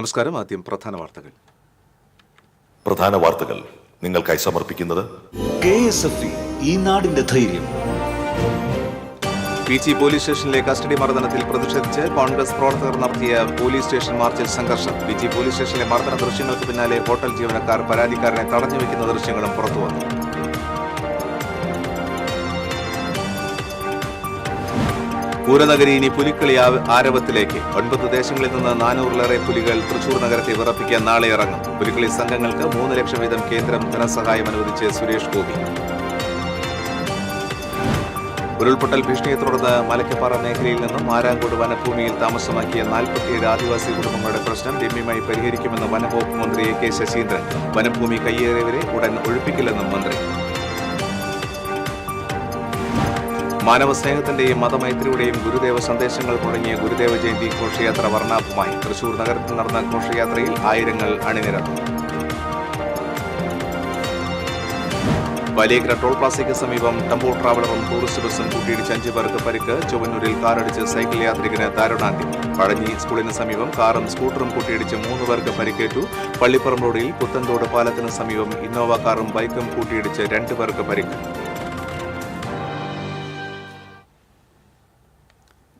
നമസ്കാരം. ആദ്യം പ്രധാന വാർത്തകൾ നിങ്ങൾക്കായി സമർപ്പിക്കുന്നത് KSFE, ഈ നാടിന്റെ ധൈര്യം. പി.ജി പോലീസ് സ്റ്റേഷനിലെ കസ്റ്റഡി മർദ്ദനത്തിൽ പ്രതിഷേധിച്ച് കോൺഗ്രസ് പ്രവർത്തകർ നടത്തിയ പോലീസ് സ്റ്റേഷൻ മാർച്ചിൽ സംഘർഷം. പി.ജി പോലീസ് സ്റ്റേഷനിലെ മർദ്ദന ദൃശ്യങ്ങൾക്ക് പിന്നാലെ ഹോട്ടൽ ജീവനക്കാർ പരാതിക്കാരനെ തടഞ്ഞുവെക്കുന്ന ദൃശ്യങ്ങളും പുറത്തുവന്നു. പൂരനഗരി ഇനി പുലിക്കളി ആരവത്തിലേക്ക്. 9 ദേശങ്ങളിൽ നിന്ന് 400-ലേറെ പുലികൾ തൃശൂർ നഗരത്തെ വിറപ്പിക്കാൻ നാളെ ഇറങ്ങും. പുലിക്കളി സംഘങ്ങൾക്ക് 3 ലക്ഷം വീതം കേന്ദ്രം ധനസഹായം അനുവദിച്ച് സുരേഷ് ഗോപി. ഉരുൾപൊട്ടൽ ഭീഷണിയെ തുടർന്ന് മലക്കപ്പാറ മേഖലയിൽ നിന്നും മാരാങ്കോട് വനഭൂമിയിൽ താമസമാക്കിയ 47 ആദിവാസി കുടുംബങ്ങളുടെ പ്രശ്നം രമ്യമായി പരിഹരിക്കുമെന്ന് വനംവകുപ്പ് മന്ത്രി A.K. ശശീന്ദ്രൻ. വനഭൂമി കയ്യേറിയവരെ ഉടൻ ഒഴിപ്പിക്കില്ലെന്നും മന്ത്രി. മാനവസ്നേഹത്തിന്റെയും മതമൈത്രിയുടെയും ഗുരുദേവ സന്ദേശങ്ങൾ തുടങ്ങിയ ഗുരുദേവ ജയന്തി ഘോഷയാത്ര വർണ്ണാഭമായി. തൃശൂർ നഗരത്തിൽ നടന്ന ഘോഷയാത്രയിൽ ആയിരങ്ങൾ അണിനിരന്നു. വലിയ ടോൾ പ്ലാസയ്ക്ക് സമീപം ടെമ്പോ ട്രാവലറും ടൂറിസ്റ്റ് ബസും കൂട്ടിയിടിച്ച് 5 പേർക്ക് പരിക്ക്. ചൊവ്വന്നൂരിൽ കാറടിച്ച് സൈക്കിൾ യാത്രികന് ദാരുണാന്ത്യം. പഴഞ്ഞി സ്കൂളിന് സമീപം കാറും സ്കൂട്ടറും കൂട്ടിയിടിച്ച് 3 പേർക്ക് പരിക്കേറ്റു. പള്ളിപ്പുറം റോഡിൽ പുത്തൻതോട് പാലത്തിന് സമീപം ഇന്നോവ കാറും ബൈക്കും കൂട്ടിയിടിച്ച് 2 പേർക്ക് പരിക്ക്.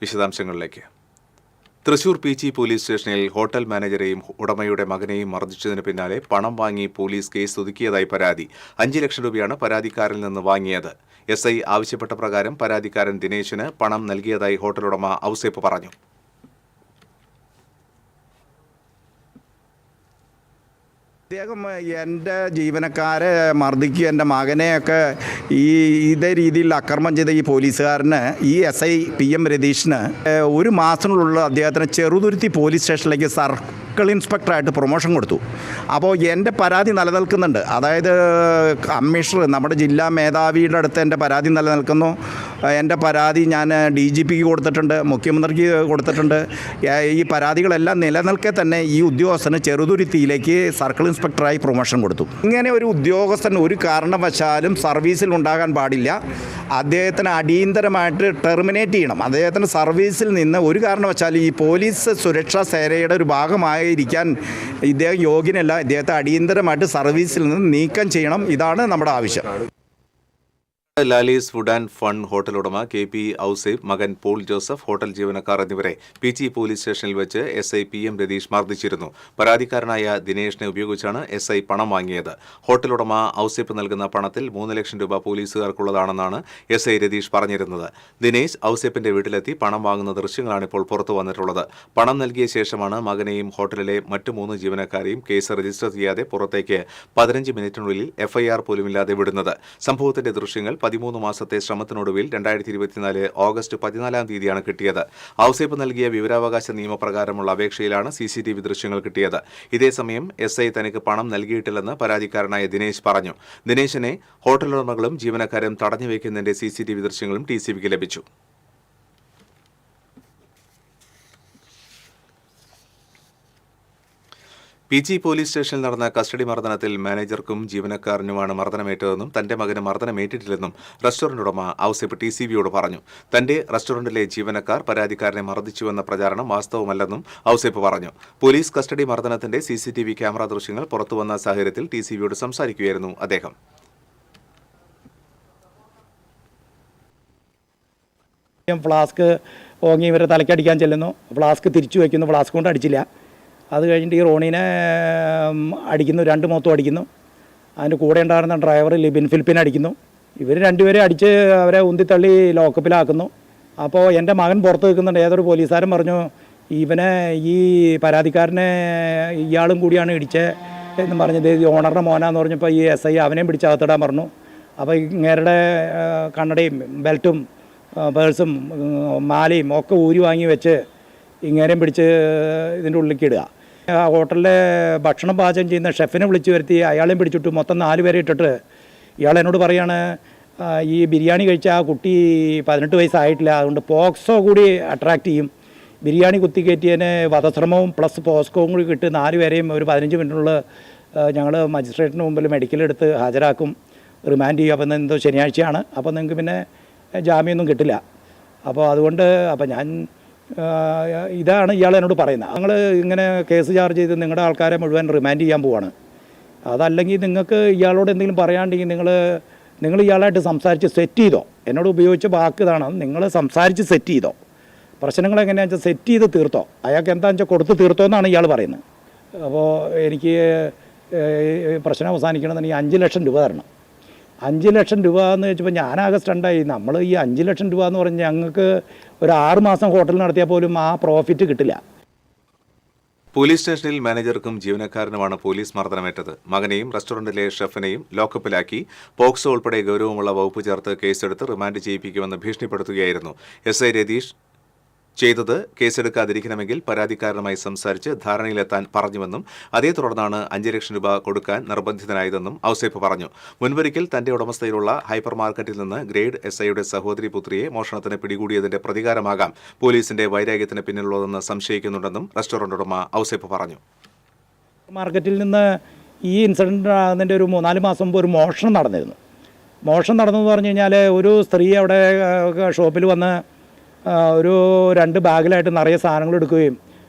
വിശദാംശങ്ങളിലേക്ക്. തൃശൂർ പി.ജി പോലീസ് സ്റ്റേഷനിൽ ഹോട്ടൽ മാനേജരെയും ഉടമയുടെ മകനെയും മർദ്ദിച്ചതിന് പിന്നാലെ പണം വാങ്ങി പോലീസ് കേസ് ഒതുക്കിയതായി പരാതി. 5 ലക്ഷം രൂപയാണ് പരാതിക്കാരിൽ നിന്ന് വാങ്ങിയത്. SI ആവശ്യപ്പെട്ട പ്രകാരം പരാതിക്കാരൻ ദിനേശിന് പണം നൽകിയതായി ഹോട്ടൽ ഉടമ ഔസേപ്പ് പറഞ്ഞു. അദ്ദേഹം എൻ്റെ ജീവനക്കാരെ മർദ്ദിക്കുക, എൻ്റെ മകനെയൊക്കെ ഇതേ രീതിയിൽ അക്രമം ചെയ്ത ഈ പോലീസുകാരന്, ഈ SI PM രതീഷിന് 1 മാസത്തിനുള്ളിൽ അദ്ദേഹത്തിന് ചെറുതുരുത്തി പോലീസ് സ്റ്റേഷനിലേക്ക് സർക്കിൾ ഇൻസ്പെക്ടറായിട്ട് പ്രൊമോഷൻ കൊടുത്തു. അപ്പോൾ എൻ്റെ പരാതി നിലനിൽക്കുന്നുണ്ട്. അതായത് കമ്മീഷണർ, നമ്മുടെ ജില്ലാ മേധാവിയുടെ അടുത്ത് എൻ്റെ പരാതി നിലനിൽക്കുന്നു. എൻ്റെ പരാതി ഞാൻ DGPക്ക് കൊടുത്തിട്ടുണ്ട്, മുഖ്യമന്ത്രിക്ക് കൊടുത്തിട്ടുണ്ട്. ഈ പരാതികളെല്ലാം നിലനിൽക്കെ തന്നെ ഈ ഉദ്യോഗസ്ഥന് ചെറുതുരുത്തിയിലേക്ക് സർക്കിൾ ഇൻസ്പെക്ടറായി പ്രൊമോഷൻ കൊടുത്തു. ഇങ്ങനെ ഒരു ഉദ്യോഗസ്ഥൻ ഒരു കാരണവശാലും സർവീസിൽ ഉണ്ടാകാൻ പാടില്ല. അദ്ദേഹത്തിന് അടിയന്തരമായിട്ട് ടെർമിനേറ്റ് ചെയ്യണം. അദ്ദേഹത്തിന് സർവീസിൽ നിന്ന് ഒരു കാരണവശാലും ഈ പോലീസ് സുരക്ഷാ സേനയുടെ ഒരു ഭാഗമായിരിക്കാൻ ഇദ്ദേഹം യോഗ്യനല്ല. ഇദ്ദേഹത്തെ അടിയന്തരമായിട്ട് സർവീസിൽ നിന്ന് നീക്കം ചെയ്യണം. ഇതാണ് നമ്മുടെ ആവശ്യം. Lalees food and fun hotel ഉടമ KP ഔസേപ്പ്, മകൻ പോൾ ജോസഫ്, ഹോട്ടൽ ജീവനക്കാർ എന്നിവരെ പി.ജി പോലീസ് സ്റ്റേഷനിൽ വെച്ച് SI PM രതീഷ് മർദ്ദിച്ചിരുന്നു. പരാതിക്കാരനായ ദിനേഷിനെ ഉപയോഗിച്ചാണ് SI പണം വാങ്ങിയത്. ഹോട്ടൽ ഉടമ ഔസേപ്പ് നൽകുന്ന പണത്തിൽ 3 ലക്ഷം രൂപ പോലീസുകാർക്കുള്ളതാണെന്നാണ് SI രതീഷ് പറഞ്ഞിരുന്നത്. ദിനേശ് ഔസേപ്പിന്റെ വീട്ടിലെത്തി പണം വാങ്ങുന്ന ദൃശ്യങ്ങളാണ് ഇപ്പോൾ പുറത്തു വന്നിട്ടുള്ളത്. പണം നൽകിയ ശേഷമാണ് മകനെയും ഹോട്ടലിലെ മറ്റ് 3 ജീവനക്കാരെയും കേസ് രജിസ്റ്റർ ചെയ്യാതെ പുറത്തേക്ക് 15 മിനിറ്റിനുള്ളിൽ FIR പോലുമില്ലാതെ വിടുന്നത്. സംഭവത്തിന്റെ ദൃശ്യങ്ങൾ 13 മാസത്തെ ശ്രമത്തിനൊടുവിൽ 2024 ഓഗസ്റ്റ് 14-ാം തീയതിയാണ് കിട്ടിയത്. ഔസേപ്പ് നൽകിയ വിവരാവകാശ നിയമപ്രകാരമുള്ള അപേക്ഷയിലാണ് CCTV ദൃശ്യങ്ങൾ കിട്ടിയത്. ഇതേസമയം SI തനിക്ക് പണം നൽകിയിട്ടില്ലെന്ന് പരാതിക്കാരനായ ദിനേശ് പറഞ്ഞു. ദിനേശിനെ ഹോട്ടൽ ഉടമകളും ജീവനക്കാരും തടഞ്ഞുവെക്കുന്നതിന്റെ CCTV ദൃശ്യങ്ങളും TCBക്ക് ലഭിച്ചു. പി.ജി പോലീസ് സ്റ്റേഷനിൽ നടന്ന കസ്റ്റഡി മർദ്ദനത്തിൽ മാനേജർക്കും ജീവനക്കാരനുമാണ് മർദ്ദനമേറ്റതെന്നും തന്റെ മകന് മർദ്ദനമേറ്റിട്ടില്ലെന്നും റെസ്റ്റോറന്റ് ഉടമ ഔസേപ്പ് TCBയോട് പറഞ്ഞു. തന്റെ റെസ്റ്റോറന്റിലെ ജീവനക്കാർ പരാതിക്കാരനെ മർദ്ദിച്ചുവെന്ന പ്രചാരണം വാസ്തവമല്ലെന്നും ഔസേപ്പ് പറഞ്ഞു. പോലീസ് കസ്റ്റഡി മർദ്ദനത്തിന്റെ CCTV ക്യാമറ ദൃശ്യങ്ങൾ പുറത്തുവന്ന സാഹചര്യത്തിൽ TCBയോട് സംസാരിക്കുകയായിരുന്നു അദ്ദേഹം. ഫ്ലാസ്ക് ഓങ്ങി ഇവരെ തലക്കടിക്കാൻ ചെല്ലുന്നു. ഫ്ലാസ്ക് തിരിച്ചു വയ്ക്കുന്നു. ഫ്ലാസ്ക് കൊണ്ട് അടിച്ചില്ല. അത് കഴിഞ്ഞിട്ട് ഈ റോണിനെ അടിക്കുന്നു. 2 മുഖത്തും അടിക്കുന്നു. അതിൻ്റെ കൂടെ ഉണ്ടായിരുന്ന ഡ്രൈവർ ലിബിൻ ഫിലിപ്പിനെ അടിക്കുന്നു. ഇവർ 2 പേരെ അടിച്ച് അവരെ ഉന്തിത്തള്ളി ലോക്കപ്പിലാക്കുന്നു. അപ്പോൾ എൻ്റെ മകൻ പുറത്ത് നിൽക്കുന്നുണ്ട്. ഏതൊരു പോലീസുകാരൻ പറഞ്ഞു, ഇവനെ ഈ പരാതിക്കാരനെ ഇയാളും കൂടിയാണ് ഇടിച്ചത് എന്ന് പറഞ്ഞത്. ഓണറുടെ മോനാന്ന് പറഞ്ഞപ്പോൾ ഈ SI അവനെയും പിടിച്ചകത്തിടാൻ പറഞ്ഞു. അപ്പോൾ ഇങ്ങേരുടെ കണ്ണടയും ബെൽറ്റും പേഴ്സും മാലയും ഒക്കെ ഊരി വാങ്ങി വെച്ച് ഇങ്ങേരെയും പിടിച്ച് ഇതിൻ്റെ ഉള്ളിലേക്ക് ഇടുക. ആ ഹോട്ടലിലെ ഭക്ഷണം പാചകം ചെയ്യുന്ന ഷെഫിനെ വിളിച്ചു വരുത്തി അയാളെയും പിടിച്ചിട്ട് മൊത്തം 4 പേരെ ഇട്ടിട്ട് ഇയാൾ എന്നോട് പറയാണ്, ഈ ബിരിയാണി കഴിച്ച ആ കുട്ടി 18 വയസ്സായിട്ടില്ല, അതുകൊണ്ട് പോക്സോ കൂടി അട്രാക്റ്റ് ചെയ്യും. ബിരിയാണി കുത്തിക്കയറ്റിയതിന് വധശ്രമവും പ്ലസ് പോസ്കോവും കൂടി കിട്ടി 4 പേരെയും ഒരു 15 മിനിറ്റിനുള്ളിൽ ഞങ്ങൾ മജിസ്ട്രേറ്റിന് മുമ്പിൽ മെഡിക്കലെടുത്ത് ഹാജരാക്കും, റിമാൻഡ് ചെയ്യും. അപ്പം എന്തോ ശനിയാഴ്ചയാണ്. അപ്പോൾ നിങ്ങൾക്ക് പിന്നെ ജാമ്യമൊന്നും കിട്ടില്ല. അപ്പോൾ അതുകൊണ്ട് ഞാൻ ഇതാണ് ഇയാൾ എന്നോട് പറയുന്നത്. ഞങ്ങൾ ഇങ്ങനെ കേസ് ചാർജ് ചെയ്ത് നിങ്ങളുടെ ആൾക്കാരെ മുഴുവൻ റിമാൻഡ് ചെയ്യാൻ പോവാണ്. അതല്ലെങ്കിൽ നിങ്ങൾക്ക് ഇയാളോട് എന്തെങ്കിലും പറയാണ്ടെങ്കിൽ നിങ്ങൾ ഇയാളായിട്ട് സംസാരിച്ച് സെറ്റ് ചെയ്തോ. എന്നോട് ഉപയോഗിച്ച വാക്ക് ഇതാണ്, നിങ്ങൾ സംസാരിച്ച് സെറ്റ് ചെയ്തോ. പ്രശ്നങ്ങൾ എങ്ങനെയാണെന്ന് വെച്ചാൽ സെറ്റ് ചെയ്ത് തീർത്തോ. അയാൾക്ക് എന്താണെന്ന് വെച്ചാൽ കൊടുത്ത് തീർത്തോ എന്നാണ് ഇയാൾ പറയുന്നത്. അപ്പോൾ എനിക്ക് പ്രശ്നം അവസാനിക്കണമെന്നുണ്ടെങ്കിൽ 5 ലക്ഷം രൂപ തരണം. 5 ലക്ഷം രൂപ എന്ന് വെച്ചപ്പോൾ ഞാനാകെ സ്റ്റണ്ടായി. നമ്മൾ ഈ 5 ലക്ഷം രൂപ എന്ന് പറഞ്ഞാൽ ഞങ്ങൾക്ക് ഒരു 6 മാസം ഹോട്ടൽ നടത്തിയാൽ പോലും ആ പ്രോഫിറ്റ് കിട്ടില്ല. പോലീസ് സ്റ്റേഷനിൽ മാനേജർക്കും ജീവനക്കാരനുമാണ് പോലീസ് മർദ്ദനമേറ്റത്. മകനെയും റെസ്റ്റോറന്റിലെ ഷെഫിനെയും ലോക്കപ്പിലാക്കി പോക്സോ ഉൾപ്പെടെ ഗൗരവമുള്ള വകുപ്പ് ചേർത്ത് കേസെടുത്ത് റിമാൻഡ് ചെയ്യിപ്പിക്കുമെന്ന് ഭീഷണിപ്പെടുത്തുകയായിരുന്നു. SI രതീഷ് ചെയ്തത് കേസെടുക്കാതിരിക്കണമെങ്കിൽ പരാതിക്കാരനുമായി സംസാരിച്ച് ധാരണയിലെത്താൻ പറഞ്ഞുവെന്നും അതേ തുടർന്നാണ് 5 ലക്ഷം രൂപ കൊടുക്കാൻ നിർബന്ധിതനായതെന്നും ഔസേപ്പ് പറഞ്ഞു. മുൻപൊരിക്കൽ തന്റെ ഉടമസ്ഥയിലുള്ള ഹൈപ്പർ മാർക്കറ്റിൽ നിന്ന് ഗ്രേഡ് SIയുടെ സഹോദരി പുത്രിയെ മോഷണത്തിന് പിടികൂടിയതിന്റെ പ്രതികാരമാകാം പോലീസിന്റെ വൈരാഗ്യത്തിന് പിന്നിലുള്ളതെന്ന് സംശയിക്കുന്നുണ്ടെന്നും റെസ്റ്റോറന്റ് ഉടമ ഔസേപ്പ് പറഞ്ഞു. മാർക്കറ്റിൽ നിന്ന് ഈ ഇൻസിഡൻറ്റ് ആകുന്നതിൻ്റെ ഒരു 3-4 മാസം മുമ്പ് ഒരു മോഷണം നടന്നിരുന്നു. മോഷണം നടന്നെന്ന് പറഞ്ഞു കഴിഞ്ഞാൽ ഒരു സ്ത്രീ അവിടെ ഷോപ്പിൽ വന്ന് ഒരു 2 ബാഗിലായിട്ട് നിറയെ സാധനങ്ങൾ എടുക്കുകയും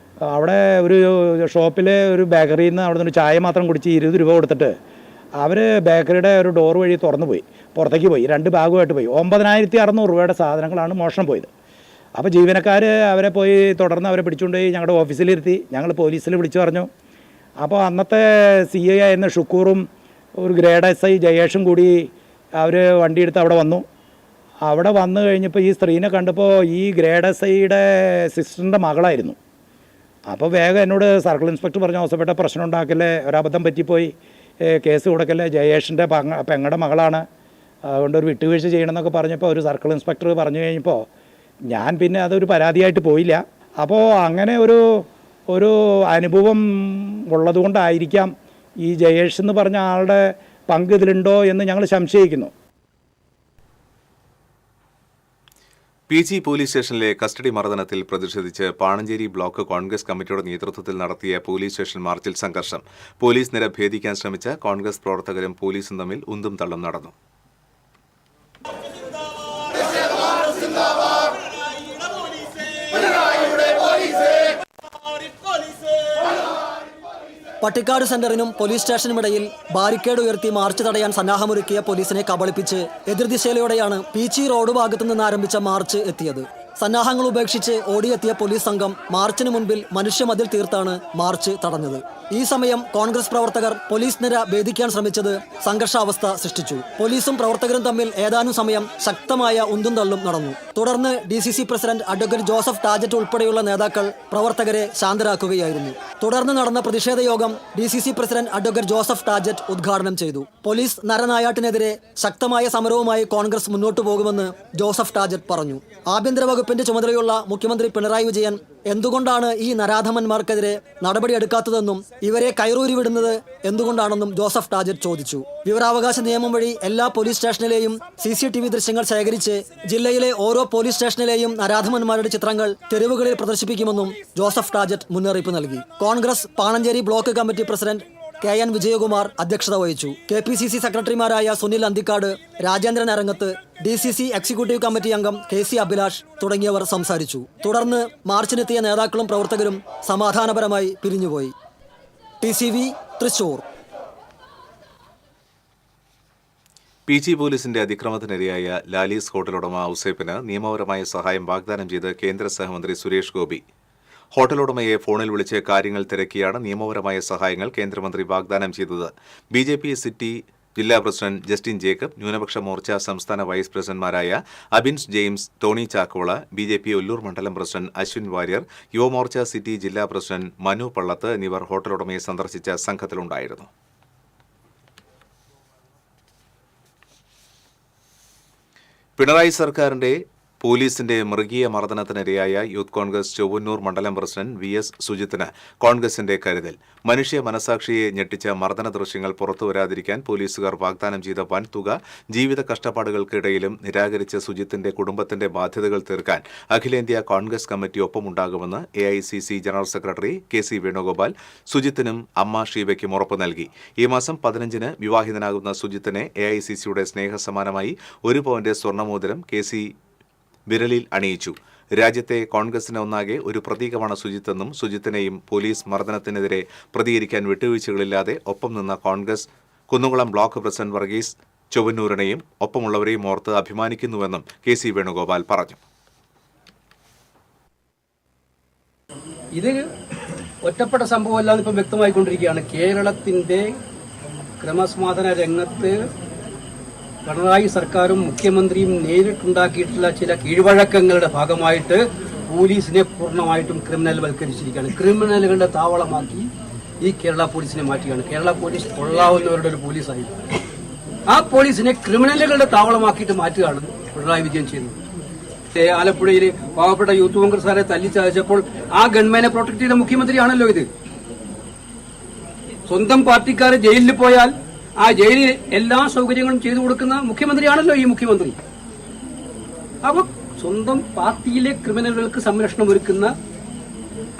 അവിടെ ഒരു ഷോപ്പിലെ ഒരു ബേക്കറിയിൽ നിന്ന് അവിടെ നിന്ന് ചായ മാത്രം കുടിച്ച് 20 രൂപ കൊടുത്തിട്ട് അവർ ബേക്കറിയുടെ ഒരു ഡോർ വഴി തുറന്നു പോയി, പുറത്തേക്ക് പോയി, 2 ബാഗുമായിട്ട് പോയി. 9,600 രൂപയുടെ സാധനങ്ങളാണ് മോഷണം പോയത്. അപ്പോൾ ജീവനക്കാർ അവരെ പോയി തുടർന്ന് അവരെ പിടിച്ചുകൊണ്ടുപോയി ഞങ്ങളുടെ ഓഫീസിലിരുത്തി. ഞങ്ങൾ പോലീസിൽ വിളിച്ചു പറഞ്ഞു. അപ്പോൾ അന്നത്തെ CI ആയിരുന്ന ഷുക്കൂറും ഒരു ഗ്രേഡ് SI ജയേഷും കൂടി അവർ വണ്ടിയെടുത്ത് അവിടെ വന്നു. അവിടെ വന്നു കഴിഞ്ഞപ്പോൾ ഈ സ്ത്രീനെ കണ്ടപ്പോൾ ഈ ഗ്രേഡ് SIയുടെ സിസ്റ്ററിൻ്റെ മകളായിരുന്നു. അപ്പോൾ വേഗം എന്നോട് സർക്കിൾ ഇൻസ്പെക്ടർ പറഞ്ഞു, അവസരപ്പെട്ട പ്രശ്നം ഉണ്ടാക്കല്ലേ, ഒരബദ്ധം പറ്റിപ്പോയി, കേസ് കൊടുക്കല്ലേ, ജയേഷിൻ്റെ പെങ്ങളുടെ മകളാണ്, അതുകൊണ്ട് ഒരു വിട്ടുവീഴ്ച ചെയ്യണമെന്നൊക്കെ പറഞ്ഞപ്പോൾ ഒരു സർക്കിൾ ഇൻസ്പെക്ടർ പറഞ്ഞു കഴിഞ്ഞപ്പോൾ ഞാൻ പിന്നെ അതൊരു പരാതിയായിട്ട് പോയില്ല. അപ്പോൾ അങ്ങനെ ഒരു അനുഭവം ഉള്ളതുകൊണ്ടായിരിക്കാം ഈ ജയേഷ് എന്ന് പറഞ്ഞ ആളുടെ പങ്ക് ഇതിലുണ്ടോ എന്ന് ഞങ്ങൾ സംശയിക്കുന്നു. PG പോലീസ് സ്റ്റേഷനിലെ കസ്റ്റഡി മർദ്ദനത്തിൽ പ്രതിഷേധിച്ച് പാണഞ്ചേരി ബ്ലോക്ക് കോൺഗ്രസ് കമ്മിറ്റിയുടെ നേതൃത്വത്തിൽ നടത്തിയ പോലീസ് സ്റ്റേഷൻ മാർച്ചിൽ സംഘർഷം. പോലീസ് നിര ഭേദിക്കാൻ ശ്രമിച്ച കോൺഗ്രസ് പ്രവർത്തകരും പോലീസും തമ്മിൽ ഉന്തും തള്ളും നടന്നു. പട്ടിക്കാട് സെന്ററിനും പോലീസ് സ്റ്റേഷനുമിടയിൽ ബാരിക്കേഡ് ഉയർത്തി മാർച്ച് തടയാൻ സന്നാഹമൊരുക്കിയ പോലീസിനെ കബളിപ്പിച്ച് എതിർദിശയിലൂടെയാണ് പീച്ചി റോഡ് ഭാഗത്തു നിന്ന് ആരംഭിച്ച മാർച്ച് എത്തിയത്. സന്നാഹങ്ങൾ ഉപേക്ഷിച്ച് ഓടിയെത്തിയ പോലീസ് സംഘം മാർച്ചിന് മുൻപിൽ മനുഷ്യമതിൽ തീർത്താണ് മാർച്ച് തടഞ്ഞത്. ഈ സമയം കോൺഗ്രസ് പ്രവർത്തകർ പോലീസ് നിര ഭേദിക്കാൻ ശ്രമിച്ചത് സംഘർഷാവസ്ഥ സൃഷ്ടിച്ചു. പോലീസും പ്രവർത്തകരും തമ്മിൽ ഏതാനും സമയം ശക്തമായ ഉന്തും തള്ളും നടന്നു. തുടർന്ന് DCC പ്രസിഡന്റ് അഡ്വക്കേറ്റ് ജോസഫ് ടാജറ്റ് ഉൾപ്പെടെയുള്ള നേതാക്കൾ പ്രവർത്തകരെ ശാന്തരാക്കുകയായിരുന്നു. തുടർന്ന് നടന്ന പ്രതിഷേധ യോഗം DCC പ്രസിഡന്റ് അഡ്വക്കേറ്റ് ജോസഫ് ടാജറ്റ് ഉദ്ഘാടനം ചെയ്തു. പോലീസ് നരനായാട്ടിനെതിരെ ശക്തമായ സമരവുമായി കോൺഗ്രസ് മുന്നോട്ടു പോകുമെന്ന് ജോസഫ് ടാജറ്റ് പറഞ്ഞു. ആഭ്യന്തര വകുപ്പിന്റെ ചുമതലയുള്ള മുഖ്യമന്ത്രി പിണറായി വിജയൻ എന്തുകൊണ്ടാണ് ഈ നരാധമന്മാർക്കെതിരെ നടപടിയെടുക്കാത്തതെന്നും ഇവരെ കയറൂരി വിടുന്നത് എന്തുകൊണ്ടാണെന്നും ജോസഫ് ടാജറ്റ് ചോദിച്ചു. വിവരാവകാശ നിയമം വഴി എല്ലാ പോലീസ് സ്റ്റേഷനിലെയും CCTV ദൃശ്യങ്ങൾ ശേഖരിച്ച് ജില്ലയിലെ ഓരോ പോലീസ് സ്റ്റേഷനിലെയും നരാധമന്മാരുടെ ചിത്രങ്ങൾ തെരുവുകളിൽ പ്രദർശിപ്പിക്കുമെന്നും ജോസഫ് ടാജറ്റ് മുന്നറിയിപ്പ് നൽകി. Congress Panancheri block committee president KN Vijayakumar അധ്യക്ഷത വഹിച്ചു. KPCC സെക്രട്ടറിമാരായ സുനിൽ അന്തിക്കാട്, രാജേന്ദ്രൻ അരങ്ങത്ത്, DCC എക്സിക്യൂട്ടീവ് കമ്മിറ്റി അംഗം KC അഭിലാഷ് തുടങ്ങിയവർ സംസാരിച്ചു. തുടർന്ന് മാർച്ചിനെത്തിയ നേതാക്കളും പ്രവർത്തകരും സമാധാനപരമായി പിരിഞ്ഞുപോയി. TCV തൃശൂർ. PG പോലീസിന്റെ അതിക്രമത്തിനിരയായ ലാലീസ് ഹോട്ടൽ ഉടമ ഔസേപ്പിന് നിയമപരമായ സഹായം വാഗ്ദാനം ചെയ്ത് കേന്ദ്ര സഹമന്ത്രി സുരേഷ് ഗോപി. ഹോട്ടൽ ഉടമയെ ഫോണിൽ വിളിച്ച് കാര്യങ്ങൾ തിരക്കിയാണ് നിയമപരമായ സഹായങ്ങൾ കേന്ദ്രമന്ത്രി വാഗ്ദാനം ചെയ്തത്. BJP സിറ്റി ജില്ലാ പ്രസിഡന്റ് ജസ്റ്റിൻ ജേക്കബ്, ന്യൂനപക്ഷ മോർച്ച സംസ്ഥാന വൈസ് പ്രസിഡന്റ്മാരായ അബിൻസ് ജെയിംസ്, ടോണി ചാക്കോള, BJP ഒല്ലൂർ മണ്ഡലം പ്രസിഡന്റ് അശ്വിൻ വാര്യർ, യുവമോർച്ച സിറ്റി ജില്ലാ പ്രസിഡന്റ് മനു പള്ളത്ത് എന്നിവർ ഹോട്ടൽ ഉടമയെ സന്ദർശിച്ച സംഘത്തിലുണ്ടായിരുന്നു. പിണറായി സർക്കാരിന്റെ പോലീസിന്റെ മൃഗീയ മർദ്ദനത്തിനിരയായ യൂത്ത് കോൺഗ്രസ് ചൊവ്വന്നൂർ മണ്ഡലം പ്രസിഡന്റ് VS സുജിത്തിന് കോൺഗ്രസിന്റെ കരുതൽ. മനുഷ്യ മനസാക്ഷിയെ ഞെട്ടിച്ച മർദ്ദന ദൃശ്യങ്ങൾ പുറത്തുവരാതിരിക്കാൻ പോലീസുകാർ വാഗ്ദാനം ചെയ്ത വൻ തുക ജീവിത കഷ്ടപ്പാടുകൾക്കിടയിലും നിരാകരിച്ച സുജിത്തിന്റെ കുടുംബത്തിന്റെ ബാധ്യതകൾ തീർക്കാൻ അഖിലേന്ത്യാ കോൺഗ്രസ് കമ്മിറ്റി ഒപ്പമുണ്ടാകുമെന്ന് AICC general secretary KC Venugopal സുജിത്തിനും അമ്മ ഷീബയ്ക്കും ഉറപ്പ് നൽകി. ഈ മാസം 15-ന് വിവാഹിതനാകുന്ന സുജിത്തിനെ AICCയുടെ സ്നേഹസമ്മാനമായി 1 പവന്റെ സ്വർണ്ണമോതിരം KC വിരലിൽ അണിയിച്ചു. രാജ്യത്തെ കോൺഗ്രസിന് ഒന്നാകെ ഒരു പ്രതീകമാണ് സുജിത്തെന്നും സുജിത്തിനെയും പോലീസ് മർദ്ദനത്തിനെതിരെ പ്രതികരിക്കാൻ വിട്ടുവീഴ്ചകളില്ലാതെ ഒപ്പം നിന്ന കോൺഗ്രസ് കുന്നുകുളം ബ്ലോക്ക് പ്രസിഡന്റ് വർഗീസ് ചൊവ്വന്നൂരിനെയും ഒപ്പമുള്ളവരെയും ഓർത്ത് അഭിമാനിക്കുന്നുവെന്നും കെ.സി. വേണുഗോപാൽ പറഞ്ഞു. ഇത് ഒറ്റപ്പെട്ട സംഭവമല്ലാന്ന് ഇപ്പം വ്യക്തമായിക്കൊണ്ടിരിക്കുകയാണ്. കേരളത്തിന്റെ ക്രമസമാധാന രംഗത്ത് പിണറായി സർക്കാരും മുഖ്യമന്ത്രിയും നേരിട്ടുണ്ടാക്കിയിട്ടുള്ള ചില കീഴ്വഴക്കങ്ങളുടെ ഭാഗമായിട്ട് പോലീസിനെ പൂർണ്ണമായിട്ടും ക്രിമിനൽ വൽക്കരിച്ചിരിക്കുകയാണ്. ക്രിമിനലുകളുടെ താവളമാക്കി ഈ കേരള പോലീസിനെ മാറ്റുകയാണ്. കേരള പോലീസ് കൊള്ളാവുന്നവരുടെ ഒരു പോലീസായിരുന്നു. ആ പോലീസിനെ ക്രിമിനലുകളുടെ താവളമാക്കിയിട്ട് മാറ്റുകയാണ് പിണറായി വിജയൻ ചെയ്യുന്നത്. ആലപ്പുഴയിൽ പാവപ്പെട്ട യൂത്ത് കോൺഗ്രസ്സുകാരെ തല്ലിച്ചതച്ചപ്പോൾ ആ ഗവൺമെന്റിനെ പ്രൊട്ടക്ട് ചെയ്ത മുഖ്യമന്ത്രിയാണല്ലോ ഇത്. സ്വന്തം പാർട്ടിക്കാർ ജയിലിൽ പോയാൽ ആ ജയിലിൽ എല്ലാ സൗകര്യങ്ങളും ചെയ്തു കൊടുക്കുന്ന മുഖ്യമന്ത്രിയാണല്ലോ ഈ മുഖ്യമന്ത്രി. അപ്പൊ സ്വന്തം പാർട്ടിയിലെ ക്രിമിനലുകൾക്ക് സംരക്ഷണം ഒരുക്കുന്ന,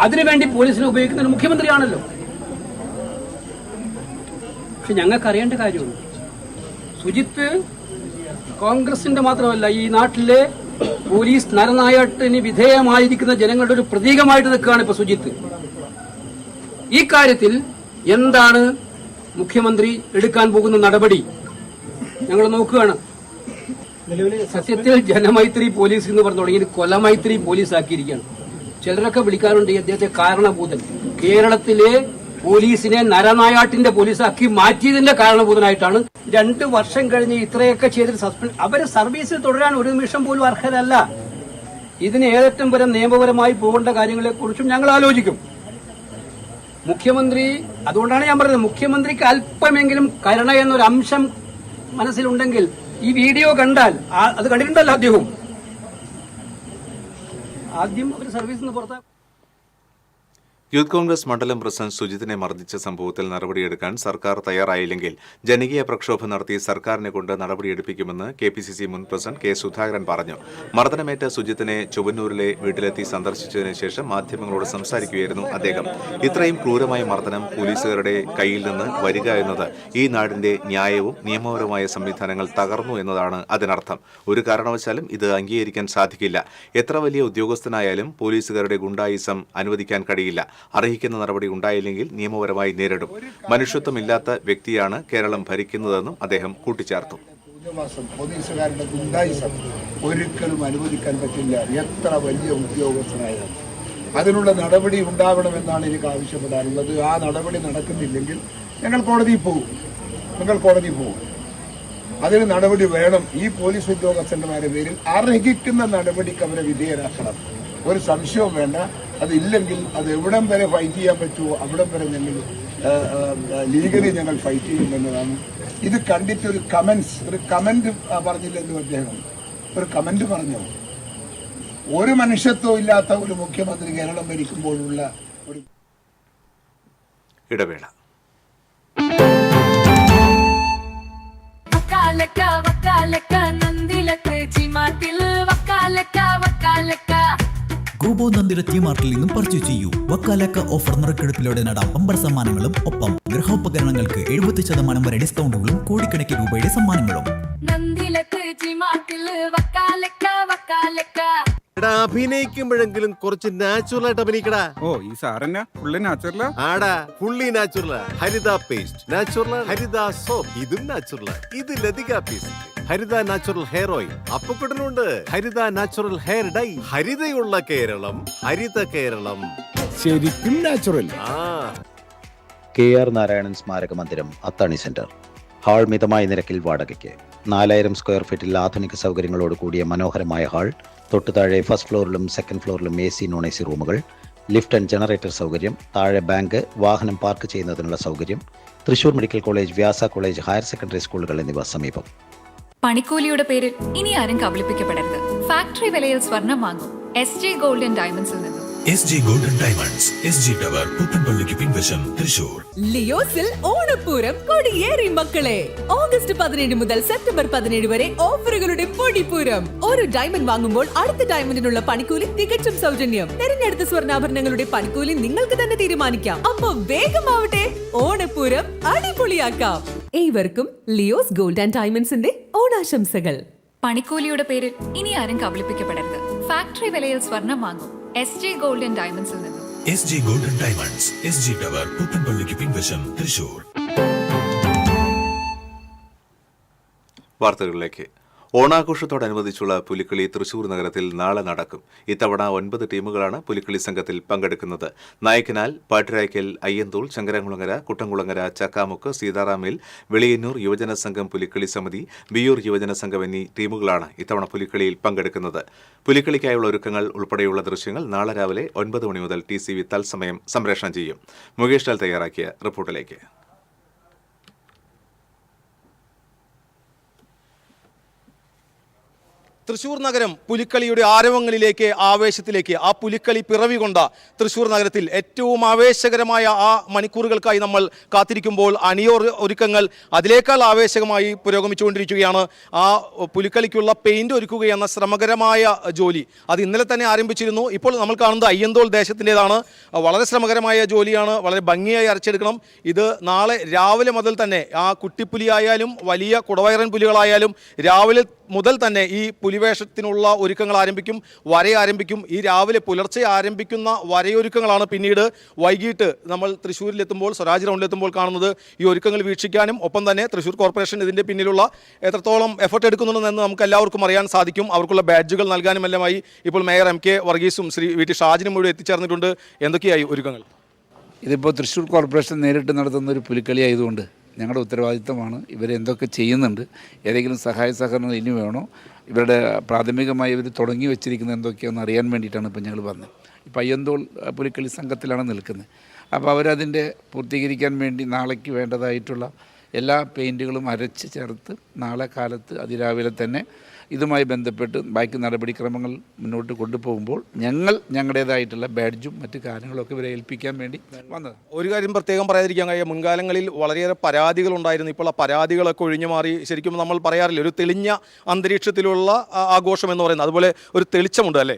അതിനുവേണ്ടി പോലീസിനെ ഉപയോഗിക്കുന്ന ഒരു മുഖ്യമന്ത്രിയാണല്ലോ. പക്ഷെ ഞങ്ങൾക്ക് അറിയേണ്ട കാര്യമുണ്ട്, സുജിത്ത് കോൺഗ്രസിന്റെ മാത്രമല്ല ഈ നാട്ടിലെ പോലീസ് നരനായാട്ടിന് വിധേയമായിരിക്കുന്ന ജനങ്ങളുടെ ഒരു പ്രതീകമായിട്ട് നിൽക്കുകയാണ് ഇപ്പൊ സുജിത്ത്. ഈ കാര്യത്തിൽ എന്താണ് മുഖ്യമന്ത്രി എടുക്കാൻ പോകുന്ന നടപടി ഞങ്ങൾ നോക്കുകയാണ്. സത്യത്തിൽ ജനമൈത്രി പോലീസ് എന്ന് പറഞ്ഞു തുടങ്ങി കൊലമൈത്രി പോലീസ് ആക്കിയിരിക്കുകയാണ്. ചിലരൊക്കെ വിളിക്കാറുണ്ട് ഈ അദ്ദേഹത്തെ കാരണഭൂതൻ. കേരളത്തിലെ പോലീസിനെ നരനായാട്ടിന്റെ പോലീസാക്കി മാറ്റിയതിന്റെ കാരണഭൂതനായിട്ടാണ്. 2 വർഷം കഴിഞ്ഞ് ഇത്രയൊക്കെ ചെയ്തിട്ട് സസ്പെൻഡ്, അവര് സർവീസിൽ തുടരാൻ ഒരു നിമിഷം പോലും അർഹരല്ല. ഇതിന് ഏതറ്റം വരെ നിയമപരമായി പോകേണ്ട കാര്യങ്ങളെക്കുറിച്ചും ഞങ്ങൾ ആലോചിക്കും. മുഖ്യമന്ത്രി, അതുകൊണ്ടാണ് ഞാൻ പറഞ്ഞത്, മുഖ്യമന്ത്രിക്ക് അല്പമെങ്കിലും കരുണ എന്നൊരു അംശം മനസ്സിലുണ്ടെങ്കിൽ ഈ വീഡിയോ കണ്ടാൽ, അത് കണ്ടിട്ടുണ്ടല്ലോ അദ്ദേഹം, ആദ്യം ഒരു സർവീസിൽ നിന്ന് പുറത്താക്കും. യൂത്ത് കോൺഗ്രസ് മണ്ഡലം പ്രസിഡന്റ് സുജിത്തിനെ മർദ്ദിച്ച സംഭവത്തിൽ നടപടിയെടുക്കാൻ സർക്കാർ തയ്യാറായില്ലെങ്കിൽ ജനകീയ പ്രക്ഷോഭം നടത്തി സർക്കാരിനെ കൊണ്ട് നടപടിയെടുപ്പിക്കുമെന്ന് KPCC മുൻ പ്രസിഡന്റ് കെ. സുധാകരൻ പറഞ്ഞു. മർദ്ദനമേറ്റ സുജിത്തിനെ ചൊവ്വന്നൂരിലെ വീട്ടിലെത്തി സന്ദർശിച്ചതിന് ശേഷം മാധ്യമങ്ങളോട് സംസാരിക്കുകയായിരുന്നു അദ്ദേഹം. ഇത്രയും ക്രൂരമായ മർദ്ദനം പോലീസുകാരുടെ കയ്യിൽ നിന്ന് വരിക എന്നത് ഈ നാടിന്റെ ന്യായവും നിയമപരമായ സംവിധാനങ്ങൾ തകർന്നു എന്നതാണ് അതിനർത്ഥം. ഒരു കാരണവശാലും ഇത് അംഗീകരിക്കാൻ സാധിക്കില്ല. എത്ര വലിയ ഉദ്യോഗസ്ഥനായാലും പോലീസുകാരുടെ ഗുണ്ടായിസം അനുവദിക്കാൻ കഴിയില്ല. അർഹിക്കുന്ന നടപടി ഉണ്ടായില്ലെങ്കിൽ നിയമപരമായി നേരിടും. മനുഷ്യത്വമില്ലാത്ത വ്യക്തിയാണ് കേരളം ഭരിക്കുന്നതെന്നും അദ്ദേഹം കൂട്ടിച്ചേർത്തു. പോലീസുകാരുടെ ഗുണ്ടായിസം ഒരിക്കലും അനുവദിക്കാൻ പറ്റില്ല, എത്ര വലിയ ഉദ്യോഗസ്ഥനായാലും. അതിനുള്ള നടപടി ഉണ്ടാവണമെന്നാണ് എനിക്ക് ആവശ്യപ്പെടാനുള്ളത്. ആ നടപടി നടക്കുന്നില്ലെങ്കിൽ ഞങ്ങൾ കോടതിയിൽ പോകും. അതിന് നടപടി വേണം. ഈ പോലീസ് ഉദ്യോഗസ്ഥന്മാരുടെ പേരിൽ അർഹിക്കുന്ന നടപടിക്ക് അവരെ വിധേയരാക്കണം. ഒരു സംശയവും വേണ്ട. അതില്ലെങ്കിൽ അത് എവിടം വരെ ഫൈറ്റ് ചെയ്യാൻ പറ്റുമോ അവിടം വരെ ഞങ്ങൾ ലീഗലി ഞങ്ങൾ ഫൈറ്റ് ചെയ്യുമെന്നതാണ്. ഇത് കണ്ടിട്ട് ഒരു കമന്റ് പറഞ്ഞില്ലെന്നും അദ്ദേഹം ഒരു കമന്റ് പറഞ്ഞു. ഒരു മനുഷ്യത്വം ഇല്ലാത്ത ഒരു മുഖ്യമന്ത്രി കേരളം ഭരിക്കുമ്പോഴുള്ള ഒരു ഇടവേള. ഗോബോ നന്ദിര ടി-മാർട്ടിൽ നിന്നും പർച്ചേസ് ചെയ്യൂ. വക്കാലക്ക ഓഫർ നറുക്കെടുപ്പിലൂടെ നേടാം ബമ്പർ സമ്മാനങ്ങളും ഒപ്പം ഗൃഹോപകരണങ്ങൾക്ക് 70% വരെ ഡിസ്കൗണ്ടുകളും കോടിക്കണക്കിന് രൂപയുടെ സമ്മാനങ്ങളും. അഭിനയിക്കുമ്പോഴെങ്കിലും കുറച്ച് നാച്ചുറൽ ആയിട്ട് അഭിനയിക്കടാ. ഓ, ഈ സാറന്നെ ഫുള്ളി നാച്ചുറലാ? ആടാ, ഫുള്ളി നാച്ചുറലാ. ഹരിത പേസ്റ്റ് നാച്ചുറൽ, ഹരിത സോപ്പ് ഇതും നാച്ചുറൽ, ഇത് ലതിക പേസ്റ്റ്, ഹരിത നാച്ചുറൽ ഹെയർ ഓയിൽ അപ്പക്കുട്ടനുണ്ട്, ഹരിത natural hair dye. ഹരിതയുള്ള Keralam, Haritha Keralam, ശരിക്കും നാച്ചുറൽ. KR നാരായണൻ സ്മാരക മന്ദിരം, അത്താണി സെന്റർ. ഹാൾ മിതമായ നിരക്കിൽ വാടകയ്ക്ക്. 4000 സ്ക്വയർ ഫീറ്റിൽ ആധുനിക സൗകര്യങ്ങളോട് കൂടിയ മനോഹരമായ ഹാൾ. തൊട്ടുതാഴെ ഫസ്റ്റ് ഫ്ലോറിലും സെക്കൻഡ് ഫ്ലോറിലും AC നോൺ AC റൂമുകൾ, ലിഫ്റ്റ് ആൻഡ് ജനറേറ്റർ സൗകര്യം, താഴെ ബാങ്ക്, വാഹനം പാർക്ക് ചെയ്യുന്നതിനുള്ള സൗകര്യം. Thrissur medical college, Vyasa college, higher secondary സ്കൂളുകൾ എന്നിവ സമീപം. പണിക്കൂലിയുടെ പേരിൽ ഇനി ആരും കബളിപ്പിക്കപ്പെടരുത്. ഫാക്ടറി വിലയിൽ സ്വർണം വാങ്ങും SG ഗോൾഡ് ആൻഡ് ഡയമണ്ട്സിൽ നിന്നും. SG gold and diamonds, SG tower, പുത്തൻപള്ളിക്ക് പിൻവശം, തൃശൂർ. ലിയോസിൽ ഓണപ്പൂരം കൊടിയേറി മക്കളെ. ഓഗസ്റ്റ് 17 മുതൽ സെപ്റ്റംബർ 17 വരെ ഓഫറുകളുടെ പൊടിപ്പൂരം. ഒരു ഡയമണ്ട് വാങ്ങുമ്പോൾ അടുത്ത ഡയമണ്ടിനുള്ള പണിക്കൂലി തികച്ചും സൗജന്യം. തിരഞ്ഞെടുത്ത സ്വർണ്ണാഭരണങ്ങളുടെ പണിക്കൂലി നിങ്ങൾക്ക് തന്നെ തീരുമാനിക്കാം. അപ്പൊ വേഗമാവട്ടെ, ഓണപ്പൂരം അടിപൊളിയാക്കാം. ഏവർക്കും ലിയോസ് ഗോൾഡ് ആൻഡ് ഡയമണ്ട്സിന്റെ ഓണാശംസകൾ. പണിക്കൂലിയുടെ പേരിൽ ഇനി ആരും കബളിപ്പിക്കപ്പെടരുത്. ഫാക്ടറി വിലയിൽ സ്വർണം വാങ്ങും SJ ഗോൾഡ് ആൻഡ് ഡയമണ്ട്സിൽ നിന്നും. SJ golden diamonds, SG tower, പുത്തൻപള്ളിക്ക് പിൻവശം, തൃശൂർ. വാർത്തകളിലേക്ക്. ഓണാഘോഷത്തോടനുബന്ധിച്ചുള്ള പുലിക്കളി തൃശൂർ നഗരത്തിൽ നാളെ നടക്കും. ഇത്തവണ 9 ടീമുകളാണ് പുലിക്കളി സംഘത്തിൽ പങ്കെടുക്കുന്നത്. നായ്ക്കനാൽ, പാട്ടുരായ്ക്കൽ, അയ്യന്തോൾ, ശങ്കരംകുളങ്ങര, കുട്ടംകുളങ്ങര, ചക്കാമുക്ക്, സീതാറാമിൽ, വെളിയന്നൂർ യുവജന സംഘം പുലിക്കളി സമിതി, വിയൂർ യുവജന സംഘം എന്നീ ടീമുകളാണ് ഇത്തവണ പുലിക്കളിയിൽ പങ്കെടുക്കുന്നത്. പുലിക്കളിക്കായുള്ള ഒരുക്കങ്ങൾ ഉൾപ്പെടെയുള്ള ദൃശ്യങ്ങൾ നാളെ രാവിലെ 9 മണി മുതൽ TCV തത്സമയം സംപ്രേഷണം ചെയ്യും. മുകേഷ് ലാൽ തയ്യാറാക്കിയ റിപ്പോർട്ടിലേക്ക്. തൃശൂർ നഗരം പുലിക്കളിയുടെ ആരവങ്ങളിലേക്ക്, ആവേശത്തിലേക്ക്, ആ പുലിക്കളി പിറവി കൊണ്ട തൃശൂർ നഗരത്തിൽ ഏറ്റവും ആവേശകരമായ ആ മണിക്കൂറുകൾക്കായി നമ്മൾ കാത്തിരിക്കുമ്പോൾ അണിയോർ ഒരുക്കങ്ങൾ അതിനേക്കാൾ ആവേശകമായി പുരോഗമിച്ചുകൊണ്ടിരിക്കുകയാണ്. ആ പുലിക്കളിക്കുള്ള പെയിന്റ് ഒരുക്കുക എന്ന ശ്രമകരമായ ജോലി അത് ഇന്നലെ തന്നെ ആരംഭിച്ചിരുന്നു. ഇപ്പോൾ നമ്മൾ കാണുന്നത് അയ്യന്തോൾ ദേശത്തിൻ്റെതാണ്. വളരെ ശ്രമകരമായ ജോലിയാണ്, വളരെ ഭംഗിയായി അരച്ചെടുക്കണം. ഇത് നാളെ രാവിലെ മുതൽ തന്നെ ആ കുട്ടിപ്പുലിയായാലും വലിയ കുടവയറൻ പുലികളായാലും രാവിലെ മുതൽ തന്നെ ഈ പുലിവേഷത്തിനുള്ള ഒരുക്കങ്ങൾ ആരംഭിക്കും, വര ആരംഭിക്കും. ഈ രാവിലെ പുലർച്ചെ ആരംഭിക്കുന്ന വരയൊരുക്കങ്ങളാണ് പിന്നീട് വൈകിട്ട് നമ്മൾ തൃശ്ശൂരിലെത്തുമ്പോൾ, സ്വരാജ് റൗണ്ടിലെത്തുമ്പോൾ കാണുന്നത്. ഈ ഒരുക്കങ്ങൾ വീക്ഷിക്കാനും ഒപ്പം തന്നെ തൃശ്ശൂർ കോർപ്പറേഷൻ ഇതിൻ്റെ പിന്നിലുള്ള എത്രത്തോളം എഫർട്ട് എടുക്കുന്നുണ്ടെന്ന് നമുക്ക് എല്ലാവർക്കും അറിയാൻ സാധിക്കും. അവർക്കുള്ള ബാഡ്ജുകൾ നൽകാനും എല്ലാമായി ഇപ്പോൾ മേയർ MK വർഗീസും ശ്രീ VT ഷാജിനും ഇവിടെ എത്തിച്ചേർന്നിട്ടുണ്ട്. എന്തൊക്കെയായി ഒരുക്കങ്ങൾ? ഇതിപ്പോൾ തൃശ്ശൂർ കോർപ്പറേഷൻ നേരിട്ട് നടത്തുന്ന ഒരു പുലിക്കളി ആയതുകൊണ്ട് ഞങ്ങളുടെ ഉത്തരവാദിത്തമാണ്. ഇവരെന്തൊക്കെ ചെയ്യുന്നുണ്ട്, ഏതെങ്കിലും സഹായ സഹകരണങ്ങൾ ഇനി വേണോ, ഇവരുടെ പ്രാഥമികമായി ഇവർ തുടങ്ങി വെച്ചിരിക്കുന്നത് എന്തൊക്കെയാണെന്ന് അറിയാൻ വേണ്ടിയിട്ടാണ് ഇപ്പോൾ ഞങ്ങൾ വന്നത്. ഇപ്പോൾ അയ്യന്തോൾ പുലിക്കളി സംഘത്തിലാണ് നിൽക്കുന്നത്. അപ്പോൾ അവരതിൻ്റെ പൂർത്തീകരിക്കാൻ വേണ്ടി നാളേക്ക് വേണ്ടതായിട്ടുള്ള എല്ലാ പെയിൻറ്റുകളും അരച്ച് ചേർത്ത് നാളെ കാലത്ത് അതിരാവിലെ തന്നെ ഇതുമായി ബന്ധപ്പെട്ട് ബാക്കി നടപടിക്രമങ്ങൾ മുന്നോട്ട് കൊണ്ടുപോകുമ്പോൾ ഞങ്ങളുടേതായിട്ടുള്ള ബാഡ്ജും മറ്റു കാര്യങ്ങളൊക്കെ ഇവരെ ഏൽപ്പിക്കാൻ വേണ്ടി വന്നത്. ഒരു കാര്യം പ്രത്യേകം പറയാതിരിക്കാൻ കഴിയും, മുൻകാലങ്ങളിൽ വളരെയേറെ പരാതികളുണ്ടായിരുന്നു. ഇപ്പോൾ ആ പരാതികളൊക്കെ ഒഴിഞ്ഞു മാറി. ശരിക്കും നമ്മൾ പറയാറില്ല, ഒരു തെളിഞ്ഞ അന്തരീക്ഷത്തിലുള്ള ആഘോഷം എന്ന് പറയുന്നത്, അതുപോലെ ഒരു തെളിച്ചമുണ്ട് അല്ലേ?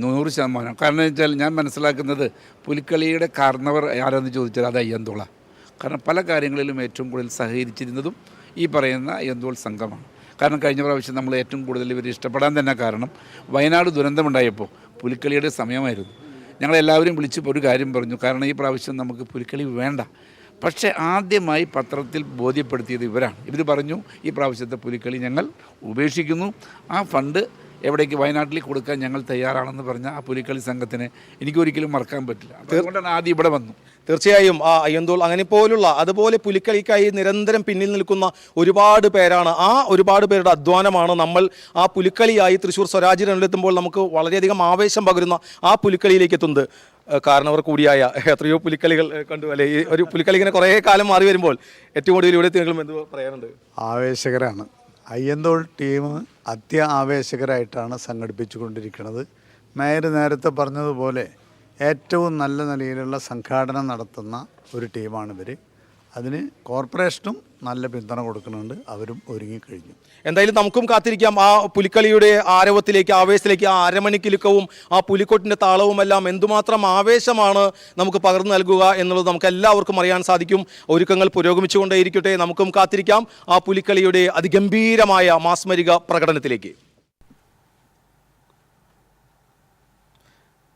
100%. കാരണം വെച്ചാൽ ഞാൻ മനസ്സിലാക്കുന്നത് പുലിക്കളിയുടെ കാരണവർ ആരെന്ന് ചോദിച്ചാൽ അത് അയ്യന്തോള. കാരണം പല കാര്യങ്ങളിലും ഏറ്റവും കൂടുതൽ സഹകരിച്ചിരുന്നതും ഈ പറയുന്ന അയ്യന്തോൾ സംഘമാണ്. കാരണം കഴിഞ്ഞ പ്രാവശ്യം നമ്മൾ ഏറ്റവും കൂടുതൽ ഇവർ ഇഷ്ടപ്പെടാൻ തന്നെ കാരണം വയനാട് ദുരന്തമുണ്ടായപ്പോൾ പുലിക്കളിയുടെ സമയമായിരുന്നു. ഞങ്ങളെല്ലാവരും വിളിച്ചപ്പോൾ ഒരു കാര്യം പറഞ്ഞു, കാരണം ഈ പ്രാവശ്യം നമുക്ക് പുലിക്കളി വേണ്ട. പക്ഷേ ആദ്യമായി പത്രത്തിൽ ബോധ്യപ്പെടുത്തിയത് ഇവരാണ്. ഇവർ പറഞ്ഞു ഈ പ്രാവശ്യത്തെ പുലിക്കളി ഞങ്ങൾ ഉപേക്ഷിക്കുന്നു, ആ ഫണ്ട് എവിടേക്ക് വയനാട്ടിലേക്ക് കൊടുക്കാൻ ഞങ്ങൾ തയ്യാറാണെന്ന് പറഞ്ഞ ആ പുലിക്കളി സംഘത്തിന് എനിക്കൊരിക്കലും മറക്കാൻ പറ്റില്ല. അതുകൊണ്ടാണ് ആദ്യം ഇവിടെ വന്നു. തീർച്ചയായും ആ അയ്യന്തോൾ അങ്ങനെ പോലുള്ള അതുപോലെ പുലിക്കളിക്കായി നിരന്തരം പിന്നിൽ നിൽക്കുന്ന ഒരുപാട് പേരാണ്. ആ ഒരുപാട് പേരുടെ അധ്വാനമാണ് നമ്മൾ ആ പുലിക്കളിയായി തൃശ്ശൂർ സ്വരാജ് റൗണ്ടിലെത്തുമ്പോൾ നമുക്ക് വളരെയധികം ആവേശം പകരുന്ന ആ പുലിക്കളിയിലേക്ക് എത്തുന്നത്. കാരണവർ കൂടിയായ എത്രയോ പുലിക്കളികൾ കണ്ടു അല്ലേ? ഈ ഒരു പുലിക്കളി ഇങ്ങനെ കുറേ കാലം മാറി വരുമ്പോൾ ഏറ്റവും കൂടുതൽ ഇവിടെ എത്തിയെങ്കിലും എന്ത് പറയാനുണ്ട്? ആവേശകരാണ്. അയ്യന്തോൾ ടീം ആവേശകരായിട്ടാണ് സംഘടിപ്പിച്ചുകൊണ്ടിരിക്കുന്നത്. മേയർ നേരത്തെ പറഞ്ഞതുപോലെ ഏറ്റവും നല്ല നിലയിലുള്ള സംഘാടനം നടത്തുന്ന ഒരു ടീമാണിവർ. അതിന് കോർപ്പറേഷനും നല്ല പിന്തുണ കൊടുക്കുന്നുണ്ട്, അവരും ഒരുങ്ങിക്കഴിഞ്ഞു. എന്തായാലും നമുക്കും കാത്തിരിക്കാം ആ പുലിക്കളിയുടെ ആരവത്തിലേക്ക്, ആവേശത്തിലേക്ക്. ആ അരമണിക്കിലുക്കവും ആ പുലിക്കൊട്ടിൻ്റെ താളവുമെല്ലാം എന്തുമാത്രം ആവേശമാണ് നമുക്ക് പകർന്നു നൽകുക എന്നുള്ളത് നമുക്ക് എല്ലാവർക്കും അറിയാൻ സാധിക്കും. ഒരുക്കങ്ങൾ പുരോഗമിച്ചുകൊണ്ടേയിരിക്കട്ടെ. നമുക്കും കാത്തിരിക്കാം ആ പുലിക്കളിയുടെ അതിഗംഭീരമായ മാസ്മരിക പ്രകടനത്തിലേക്ക്.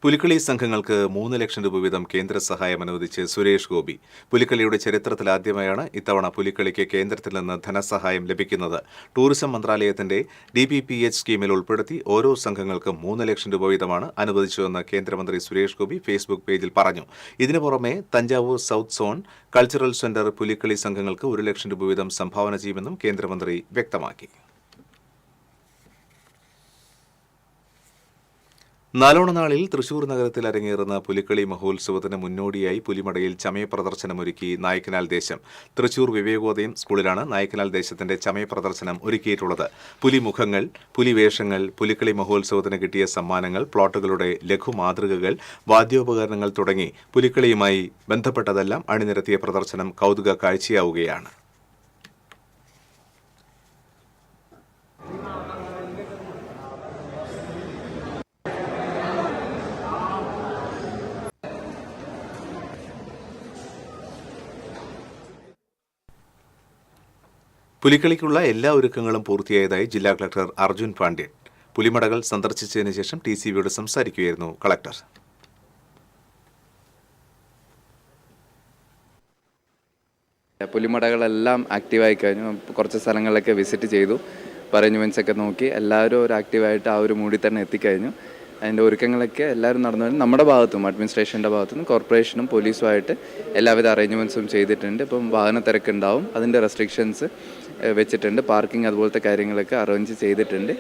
പുലിക്കളി സംഘങ്ങൾക്ക് 3 ലക്ഷം രൂപ വീതം കേന്ദ്ര സഹായം അനുവദിച്ച് സുരേഷ് ഗോപി. പുലിക്കളിയുടെ ചരിത്രത്തിലാദ്യമായാണ് ഇത്തവണ പുലിക്കളിക്ക് കേന്ദ്രത്തിൽ നിന്ന് ധനസഹായം ലഭിക്കുന്നത്. ടൂറിസം മന്ത്രാലയത്തിന്റെ DPPH സ്കീമിൽ ഉൾപ്പെടുത്തി ഓരോ സംഘങ്ങൾക്കും 3 ലക്ഷം രൂപ വീതമാണ് അനുവദിച്ചതെന്ന് കേന്ദ്രമന്ത്രി സുരേഷ് ഗോപി ഫേസ്ബുക്ക് പേജിൽ പറഞ്ഞു. ഇതിനു പുറമെ Thanjavur south zone cultural centre Pulikali സംഘങ്ങൾക്ക് 1 ലക്ഷം രൂപ വീതം സംഭാവന ചെയ്യുമെന്നും കേന്ദ്രമന്ത്രി വ്യക്തമാക്കി. നാലോണനാളിൽ തൃശൂർ നഗരത്തിൽ അരങ്ങേറുന്ന പുലിക്കളി മഹോത്സവത്തിന് മുന്നോടിയായി പുലിമടയിൽ ചമയപ്രദർശനമൊരുക്കി നായ്ക്കനാൽ ദേശം. തൃശൂർ വിവേകോദയം സ്കൂളിലാണ് നായ്ക്കനാൽ ദേശത്തിന്റെ ചമയപ്രദർശനം ഒരുക്കിയിട്ടുള്ളത്. പുലിമുഖങ്ങൾ, പുലിവേഷങ്ങൾ, പുലിക്കളി മഹോത്സവത്തിന് കിട്ടിയ സമ്മാനങ്ങൾ, പ്ലോട്ടുകളുടെ ലഘുമാതൃകകൾ, വാദ്യോപകരണങ്ങൾ തുടങ്ങി പുലിക്കളിയുമായി ബന്ധപ്പെട്ടതെല്ലാം അണിനിരത്തിയ പ്രദർശനം കൗതുക കാഴ്ചയാവുകയാണ്. പുലിക്കളിക്കുള്ള എല്ലാ ഒരുക്കങ്ങളും പൂർത്തിയായതായി ജില്ലാ കളക്ടർ അർജുൻ പാണ്ഡ്യൻ. പുലിമടകൾ സന്ദർശിച്ചതിന് ശേഷം TCVയോട് സംസാരിക്കുകയായിരുന്നു കളക്ടർ. പുലിമടകളെല്ലാം ആക്റ്റീവായി കഴിഞ്ഞു. കുറച്ച് സ്ഥലങ്ങളിലൊക്കെ വിസിറ്റ് ചെയ്തു, അറേഞ്ച്മെൻറ്റ്സൊക്കെ നോക്കി എല്ലാവരും ഒരു ആക്റ്റീവായിട്ട് ആ ഒരു മൂഡിൽ തന്നെ എത്തിക്കഴിഞ്ഞു. അതിൻ്റെ ഒരുക്കങ്ങളൊക്കെ എല്ലാവരും നടന്നു വരുന്നു. നമ്മുടെ ഭാഗത്തും അഡ്മിനിസ്ട്രേഷൻ്റെ ഭാഗത്തുനിന്നും കോർപ്പറേഷനും പോലീസുമായിട്ട് എല്ലാവിധ അറേഞ്ച്മെൻറ്റ്സും ചെയ്തിട്ടുണ്ട്. ഇപ്പം വാഹന തിരക്കുണ്ടാവും, അതിൻ്റെ റെസ്ട്രിക്ഷൻസ് വെച്ചിട്ടുണ്ട്. പാർക്കിംഗ് അതുപോലത്തെ കാര്യങ്ങളൊക്കെ അറേഞ്ച് ചെയ്തിട്ടുണ്ട്.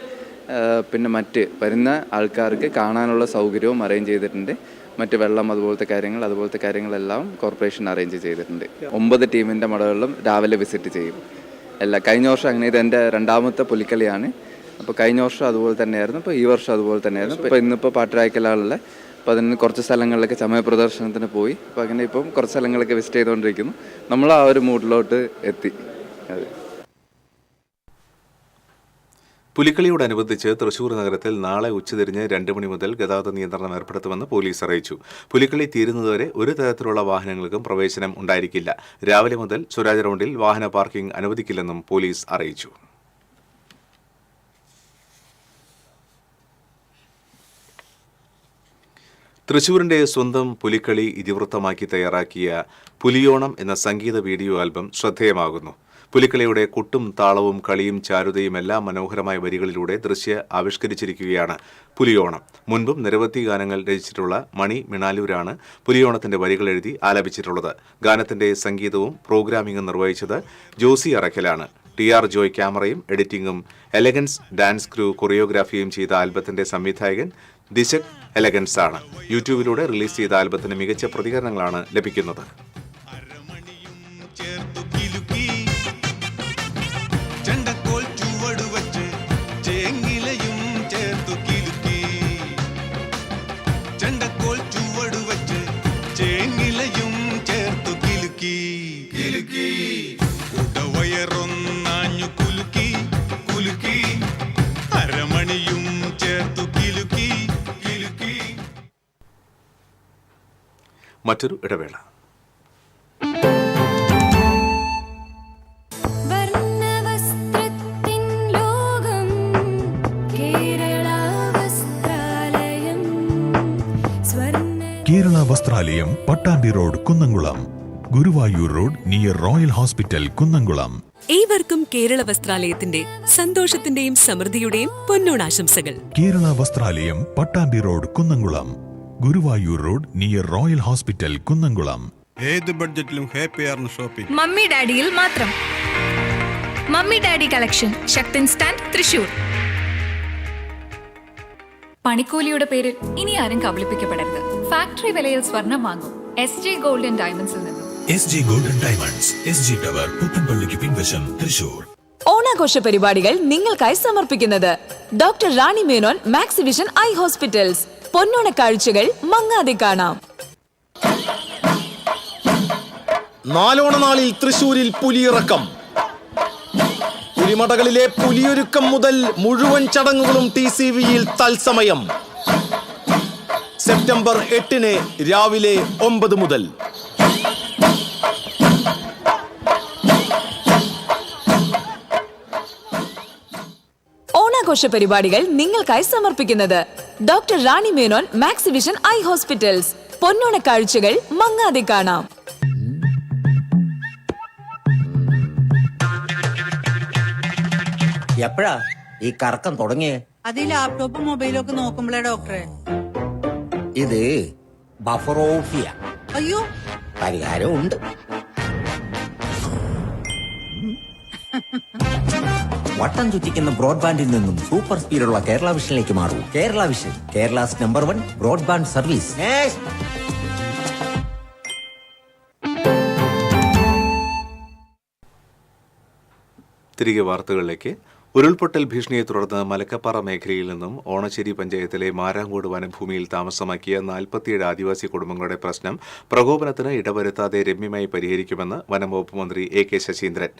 പിന്നെ മറ്റ് വരുന്ന ആൾക്കാർക്ക് കാണാനുള്ള സൗകര്യവും അറേഞ്ച് ചെയ്തിട്ടുണ്ട്. മറ്റ് വെള്ളം അതുപോലത്തെ കാര്യങ്ങളെല്ലാം കോർപ്പറേഷൻ അറേഞ്ച് ചെയ്തിട്ടുണ്ട്. 9 ടീമിൻ്റെ മടകളിലും രാവിലെ വിസിറ്റ് ചെയ്യും. കഴിഞ്ഞ വർഷം അങ്ങനെ ഇതെൻ്റെ 2ാമത്തെ പുലിക്കളിയാണ്. അപ്പോൾ കഴിഞ്ഞ വർഷം അതുപോലെ തന്നെയായിരുന്നു, ഇപ്പോൾ ഈ വർഷം അതുപോലെ തന്നെയായിരുന്നു. ഇപ്പോൾ ഇന്നിപ്പോൾ പാട്ടുരായ്ക്കലാളുള്ള, അപ്പോൾ അതിന് കുറച്ച് സ്ഥലങ്ങളിലൊക്കെ ചമയ പ്രദർശനത്തിന് പോയി. അപ്പോൾ അങ്ങനെ ഇപ്പം കുറച്ച് സ്ഥലങ്ങളൊക്കെ വിസിറ്റ് ചെയ്തുകൊണ്ടിരിക്കുന്നു. നമ്മൾ ആ ഒരു മൂഡിലോട്ട് എത്തി. അതെ. പുലിക്കളിയോടനുബന്ധിച്ച് തൃശൂർ നഗരത്തിൽ നാളെ ഉച്ചതിരിഞ്ഞ് 2 മണി മുതൽ ഗതാഗത നിയന്ത്രണം ഏർപ്പെടുത്തുമെന്ന് പോലീസ് അറിയിച്ചു. പുലിക്കളി തീരുന്നതുവരെ ഒരു തരത്തിലുള്ള വാഹനങ്ങൾക്കും പ്രവേശനം ഉണ്ടായിരിക്കില്ല. രാവിലെ മുതൽ സ്വരാജ് റൗണ്ടിൽ വാഹന പാർക്കിംഗ് അനുവദിക്കില്ലെന്നും പോലീസ് അറിയിച്ചു. തൃശൂരിന്റെ സ്വന്തം പുലിക്കളി ഇതിവൃത്തമാക്കി തയ്യാറാക്കിയ പുലിയോണം എന്ന സംഗീത വീഡിയോ ആൽബം ശ്രദ്ധേയമാകുന്നു. പുലിക്കളിയുടെ കൊട്ടും താളവും കളിയും ചാരുതയും എല്ലാം മനോഹരമായ വരികളിലൂടെ ആവിഷ്കരിച്ചിരിക്കുകയാണ് പുലിയോണം. മുൻപും നിരവധി ഗാനങ്ങൾ രചിച്ചിട്ടുള്ള മണി മിണാലൂരാണ് പുലിയോണത്തിന്റെ വരികൾ എഴുതി ആലപിച്ചിട്ടുള്ളത്. ഗാനത്തിന്റെ സംഗീതവും പ്രോഗ്രാമിംഗും നിർവഹിച്ചത് ജോസി അറക്കലാണ്. TR ജോയ് ക്യാമറയും എഡിറ്റിംഗും എലഗൻസ് ഡാൻസ് ക്രൂ കൊറിയോഗ്രാഫിയും ചെയ്ത ആൽബത്തിന്റെ സംവിധായകൻ ദിശക് എലഗൻസ് ആണ്. യൂട്യൂബിലൂടെ റിലീസ് ചെയ്ത ആൽബത്തിന് മികച്ച പ്രതികരണങ്ങളാണ് ലഭിക്കുന്നത്. മറ്റൊരു ഇടവേള. Kerala Vasthralayam, Pattambi road, Kunnamkulam. Guruvayur road near royal hospital, Kunnamkulam. ഏവർക്കും കേരള വസ്ത്രാലയത്തിന്റെ സന്തോഷത്തിന്റെയും സമൃദ്ധിയുടെയും പൊന്നോണാശംസകൾ. Kerala Vasthralayam, Pattambi road, Kunnamkulam. Guruvayur road near royal hospital, Kunnamkulam. ഏത് ബഡ്ജറ്റിലും ഹാപ്പിയാണ് ഷോപ്പിംഗ്. മമ്മി ഡാഡിയിൽ മാത്രം. Mummy daddy collection, Sakthan stand, Thrissur. പണിക്കൂലിയുടെ പേരിൽ ഇനി ആരും കബളിപ്പിക്കപ്പെടരുത്. ഫാക്ടറി വിലയിൽ സ്വർണം വാങ്ങും SJ ഗോൾഡൻ ഡയമണ്ട്സിൽ നിന്നും. SJ golden diamonds, SG tower, പുത്തൻപള്ളിക്ക് പിൻവശം, തൃശൂർ. ഓണാഘോഷ പരിപാടികൾ നിങ്ങൾക്കായി സമർപ്പിക്കുന്നത് doctor Rani Menon Maxivision eye hospitals. പൊന്നോണ കാഴ്ചകൾ മങ്ങാതെ കാണാം. നാലോണ നാളിൽ തൃശൂരിൽ പുലിയിറക്കം. പുലിമടകളിലെ പുലിയൊരുക്കം മുതൽ മുഴുവൻ ചടങ്ങുകളും TCVയിൽ തത്സമയം. സെപ്റ്റംബർ 8 രാവിലെ 9 മുതൽ. ഓണാഘോഷ പരിപാടികൾ നിങ്ങൾക്കായി സമർപ്പിക്കുന്നത് doctor Rani Menon Maxivision eye hospitals. പൊന്നോണ കാഴ്ചകൾ മങ്ങാതെ കാണാം. എപ്പോഴാ ഈ കറക്കം തുടങ്ങിയേ? അത് ഈ ലാപ്ടോപ്പും മൊബൈലും ഒക്കെ നോക്കുമ്പോഴേ ഡോക്ടറെ. ഇത് ബഫറോഫിയ. അയ്യോ, പരിഹാരം ഉണ്ട്. വട്ടം ചുറ്റിക്കുന്ന ബ്രോഡ്ബാൻഡിൽ നിന്നും സൂപ്പർ സ്പീഡുള്ള കേരള വിഷനിലേക്ക് മാറൂ. Kerala vision, Kerala's number 1 broadband service. തിരികെ വാർത്തകളിലേക്ക്. ഉരുൾപൊട്ടൽ ഭീഷണിയെ തുടർന്ന് മലക്കപ്പാറ മേഖലയിൽ നിന്നും ഓണശ്ശേരി പഞ്ചായത്തിലെ മാരാങ്കോട് വനഭൂമിയിൽ താമസമാക്കിയ 47 ആദിവാസി കുടുംബങ്ങളുടെ പ്രശ്നം പ്രകോപനത്തിന് ഇടവരുത്താതെ രമ്യമായി പരിഹരിക്കുമെന്ന് വനം വകുപ്പ് മന്ത്രി A.K. ശശീന്ദ്രൻ.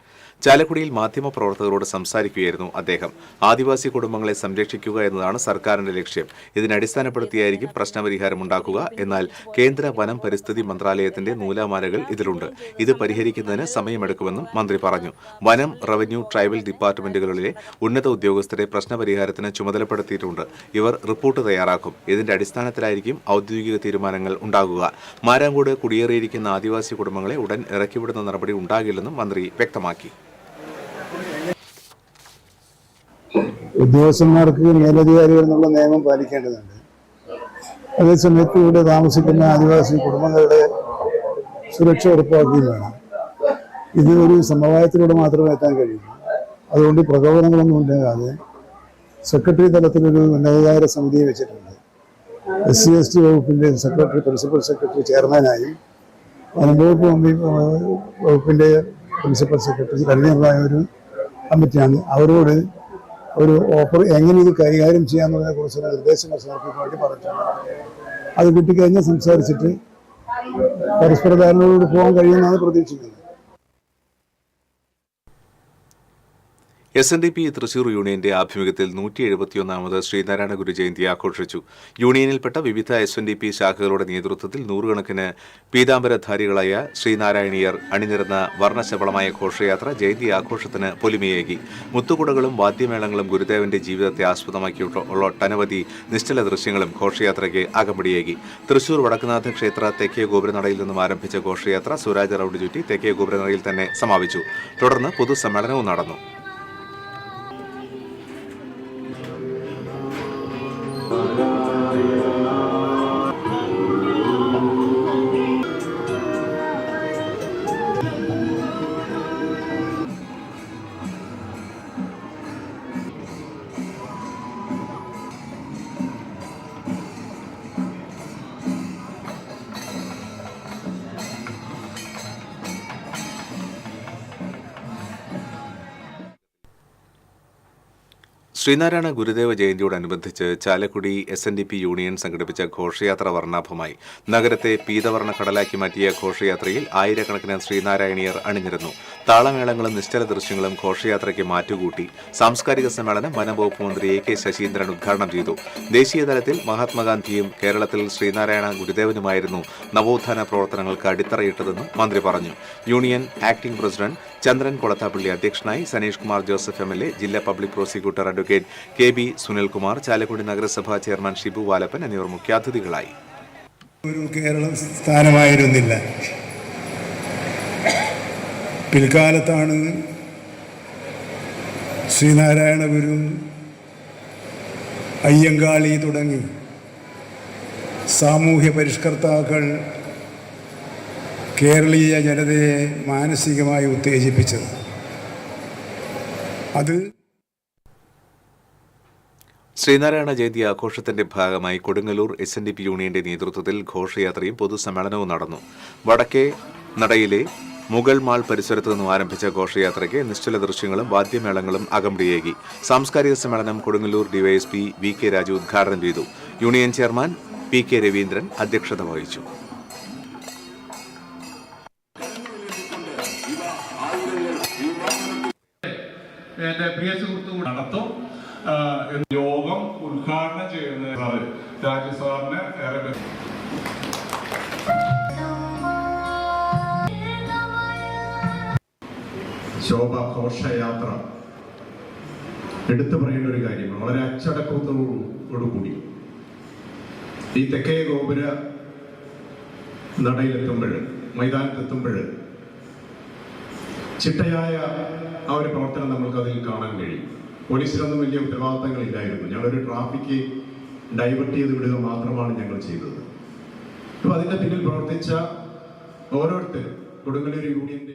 ചാലക്കുടിയിൽ മാധ്യമപ്രവർത്തകരോട് സംസാരിക്കുകയായിരുന്നു അദ്ദേഹം. ആദിവാസി കുടുംബങ്ങളെ സംരക്ഷിക്കുക എന്നതാണ് സർക്കാരിന്റെ ലക്ഷ്യം. ഇതിനടിസ്ഥാനപ്പെടുത്തിയായിരിക്കും പ്രശ്നപരിഹാരമുണ്ടാക്കുക. എന്നാൽ കേന്ദ്ര വനം പരിസ്ഥിതി മന്ത്രാലയത്തിന്റെ നൂലാമാലകൾ ഇതിലുണ്ട്. ഇത് പരിഹരിക്കുന്നതിന് സമയമെടുക്കുമെന്നും മന്ത്രി പറഞ്ഞു. വനം, റവന്യൂ, ട്രൈബൽ ഡിപ്പാർട്ട്മെന്റുകളിലെ ഉന്നത ഉദ്യോഗസ്ഥരെ പ്രശ്നപരിഹാരത്തിന് ചുമതലപ്പെടുത്തിയിട്ടുണ്ട്. ഇവർ റിപ്പോർട്ട് തയ്യാറാക്കും. ഇതിന്റെ അടിസ്ഥാനത്തിലായിരിക്കും ഔദ്യോഗിക തീരുമാനങ്ങൾ ഉണ്ടാകുക. മാരാങ്കോട് കുടിയേറിയിരിക്കുന്ന ആദിവാസി കുടുംബങ്ങളെ ഉടൻ ഇറക്കിവിടുന്ന നടപടി ഉണ്ടാകില്ലെന്നും മന്ത്രി വ്യക്തമാക്കി. ഉദ്യോഗസ്ഥന്മാർക്ക് മേലധികാരികൾ എന്നുള്ള നിയമം പാലിക്കേണ്ടതുണ്ട്. അതേസമയത്ത് ഇവിടെ താമസിക്കുന്ന ആദിവാസി കുടുംബങ്ങളുടെ സുരക്ഷ ഉറപ്പാക്കുകയും വേണം. ഇത് ഒരു സമവായത്തിലൂടെ മാത്രമേ എത്താൻ കഴിയൂ. അതുകൊണ്ട് പ്രകോപനങ്ങളൊന്നും ഉണ്ടാകാതെ സെക്രട്ടറി തലത്തിലൊരു ഉന്നതാധികാര സമിതിയെ വെച്ചിട്ടുണ്ട്. SC/ST വകുപ്പിൻ്റെ സെക്രട്ടറി, പ്രിൻസിപ്പൽ സെക്രട്ടറി ചെയർമാനായും വനംവകുപ്പ് വകുപ്പിൻ്റെ പ്രിൻസിപ്പൽ സെക്രട്ടറി തെരഞ്ഞെടുപ്പായ ഒരു കമ്മിറ്റിയാണ്. അവരോട് ഒരു എങ്ങനെ ഇത് കൈകാര്യം ചെയ്യാമെന്നതിനെ കുറിച്ചുള്ള നിർദ്ദേശങ്ങൾ സമർപ്പിക്കാൻ വേണ്ടി പറഞ്ഞിട്ടുണ്ട്. അത് കിട്ടിക്കഴിഞ്ഞാൽ സംസാരിച്ചിട്ട് പരസ്പര ധാരണയോട് പോകാൻ കഴിയുമെന്നാണ് പ്രതീക്ഷിക്കുന്നത്. SNDP തൃശൂർ യൂണിയന്റെ ആഭിമുഖ്യത്തിൽ 171ാമത് ശ്രീനാരായണ ഗുരു ജയന്തി ആഘോഷിച്ചു. യൂണിയനിൽപ്പെട്ട വിവിധ SNDP ശാഖകളുടെ നേതൃത്വത്തിൽ നൂറുകണക്കിന് പീതാംബരധാരികളായ ശ്രീനാരായണീയർ അണിനിരന്ന വർണ്ണശബളമായ ഘോഷയാത്ര ജയന്തി ആഘോഷത്തിന് പൊലിമയേകി. മുത്തുകുടകളും വാദ്യമേളങ്ങളും ഗുരുദേവന്റെ ജീവിതത്തെ ആസ്പദമാക്കിയുള്ള ഒട്ടനവധി നിശ്ചല ദൃശ്യങ്ങളും ഘോഷയാത്രയ്ക്ക് അകമ്പടിയേകി. തൃശൂർ വടക്കുനാഥ ക്ഷേത്ര തെക്കേ ഗോപുരനടയിൽ നിന്നും ആരംഭിച്ച ഘോഷയാത്ര സ്വരാജ് റൌണ്ട് ചുറ്റി തെക്കേ ഗോപുരനടയിൽ തന്നെ സമാപിച്ചു. തുടർന്ന് പൊതുസമ്മേളനവും നടന്നു. ശ്രീനാരായണ ഗുരുദേവ ജയന്തിയോടനുബന്ധിച്ച് ചാലക്കുടി SNDP യൂണിയൻ സംഘടിപ്പിച്ച ഘോഷയാത്ര വർണ്ണാഭമായി. നഗരത്തെ പീതവർണ്ണ കടലാക്കി മാറ്റിയ ഘോഷയാത്രയിൽ ആയിരക്കണക്കിന് ശ്രീനാരായണീയർ അണിനിരന്നു. താളമേളങ്ങളും നിശ്ചല ദൃശ്യങ്ങളും ഘോഷയാത്രയ്ക്ക് മാറ്റുകൂട്ടി. സാംസ്കാരിക സമ്മേളനം വനംവകുപ്പ് മന്ത്രി A.K. ശശീന്ദ്രൻ ഉദ്ഘാടനം ചെയ്തു. ദേശീയതലത്തിൽ മഹാത്മാഗാന്ധിയും കേരളത്തിൽ ശ്രീനാരായണ ഗുരുദേവനുമായിരുന്നു നവോത്ഥാന പ്രവർത്തനങ്ങൾക്ക് അടിത്തറയിട്ടതെന്നും മന്ത്രി പറഞ്ഞു. യൂണിയൻ ആക്ടിംഗ് പ്രസിഡന്റ് ചന്ദ്രൻ കൊളത്താപ്പള്ളി അധ്യക്ഷനായി. സനീഷ് കുമാർ ജോസഫ് MLA, ജില്ലാ public prosecutor advocate KB Sunilkumar, Chalakudy നഗരസഭാ ചെയർമാൻ ഷിബു വാലപ്പൻ എന്നിവർ മുഖ്യാതിഥികളായി. ഒരു കേരളം സ്ഥാനമായിരുന്നില്ല. പിൽക്കാലത്താണ് ശ്രീനാരായണ ഗുരു, അയ്യങ്കാളി തുടങ്ങി സാമൂഹ്യ പരിഷ്കർത്താക്കൾ കേരളീയ ജനതയെ മാനസികമായി ഉത്തേജിപ്പിച്ചത്. അത് ശ്രീനാരായണ ജയന്തി ആഘോഷത്തിന്റെ ഭാഗമായി കൊടുങ്ങല്ലൂർ SNDP യൂണിയന്റെ നേതൃത്വത്തിൽ ഘോഷയാത്രയും പൊതുസമ്മേളനവും നടന്നു. വടക്കേ നടയിലെ മുഗൾ മാൾ പരിസരത്തു നിന്നും ആരംഭിച്ച ഘോഷയാത്രയ്ക്ക് നിശ്ചല ദൃശ്യങ്ങളും വാദ്യമേളങ്ങളും അകമ്പടിയേകി. സാംസ്കാരിക സമ്മേളനം കൊടുങ്ങല്ലൂർ DYSP VK രാജു ഉദ്ഘാടനം ചെയ്തു. യൂണിയൻ ചെയർമാൻ PK രവീന്ദ്രൻ അധ്യക്ഷത വഹിച്ചു. എന്റെ പ്രിയ സുഹൃത്തു നടത്തും. യോഗം ഉദ്ഘാടനം ചെയ്യുന്ന രാജു സാറിന് ഏറെ ശോഭ ഘോഷയാത്ര എടുത്തു പറയേണ്ട ഒരു കാര്യമാണ്. വളരെ അച്ചടക്കത്തോടുകൂടി ഈ തെക്കേ ഗോപുര നടയിലെത്തുമ്പോൾ, മൈതാനത്തെത്തുമ്പോൾ ചിട്ടയായ ആ ഒരു പ്രവർത്തനം നമുക്ക് അതിൽ കാണാൻ കഴിയും. പോലീസിനൊന്നും വലിയ ഉത്തരവാദിത്തങ്ങളില്ലായിരുന്നു. ഞങ്ങളൊരു ട്രാഫിക്ക് ഡൈവേർട്ട് ചെയ്ത് വിടുക മാത്രമാണ് ഞങ്ങൾ ചെയ്തത്. അപ്പോൾ അതിൻ്റെ പിന്നിൽ പ്രവർത്തിച്ച ഓരോരുത്തരും കൊടുങ്ങല്ലൂർ യൂണിയന്റെ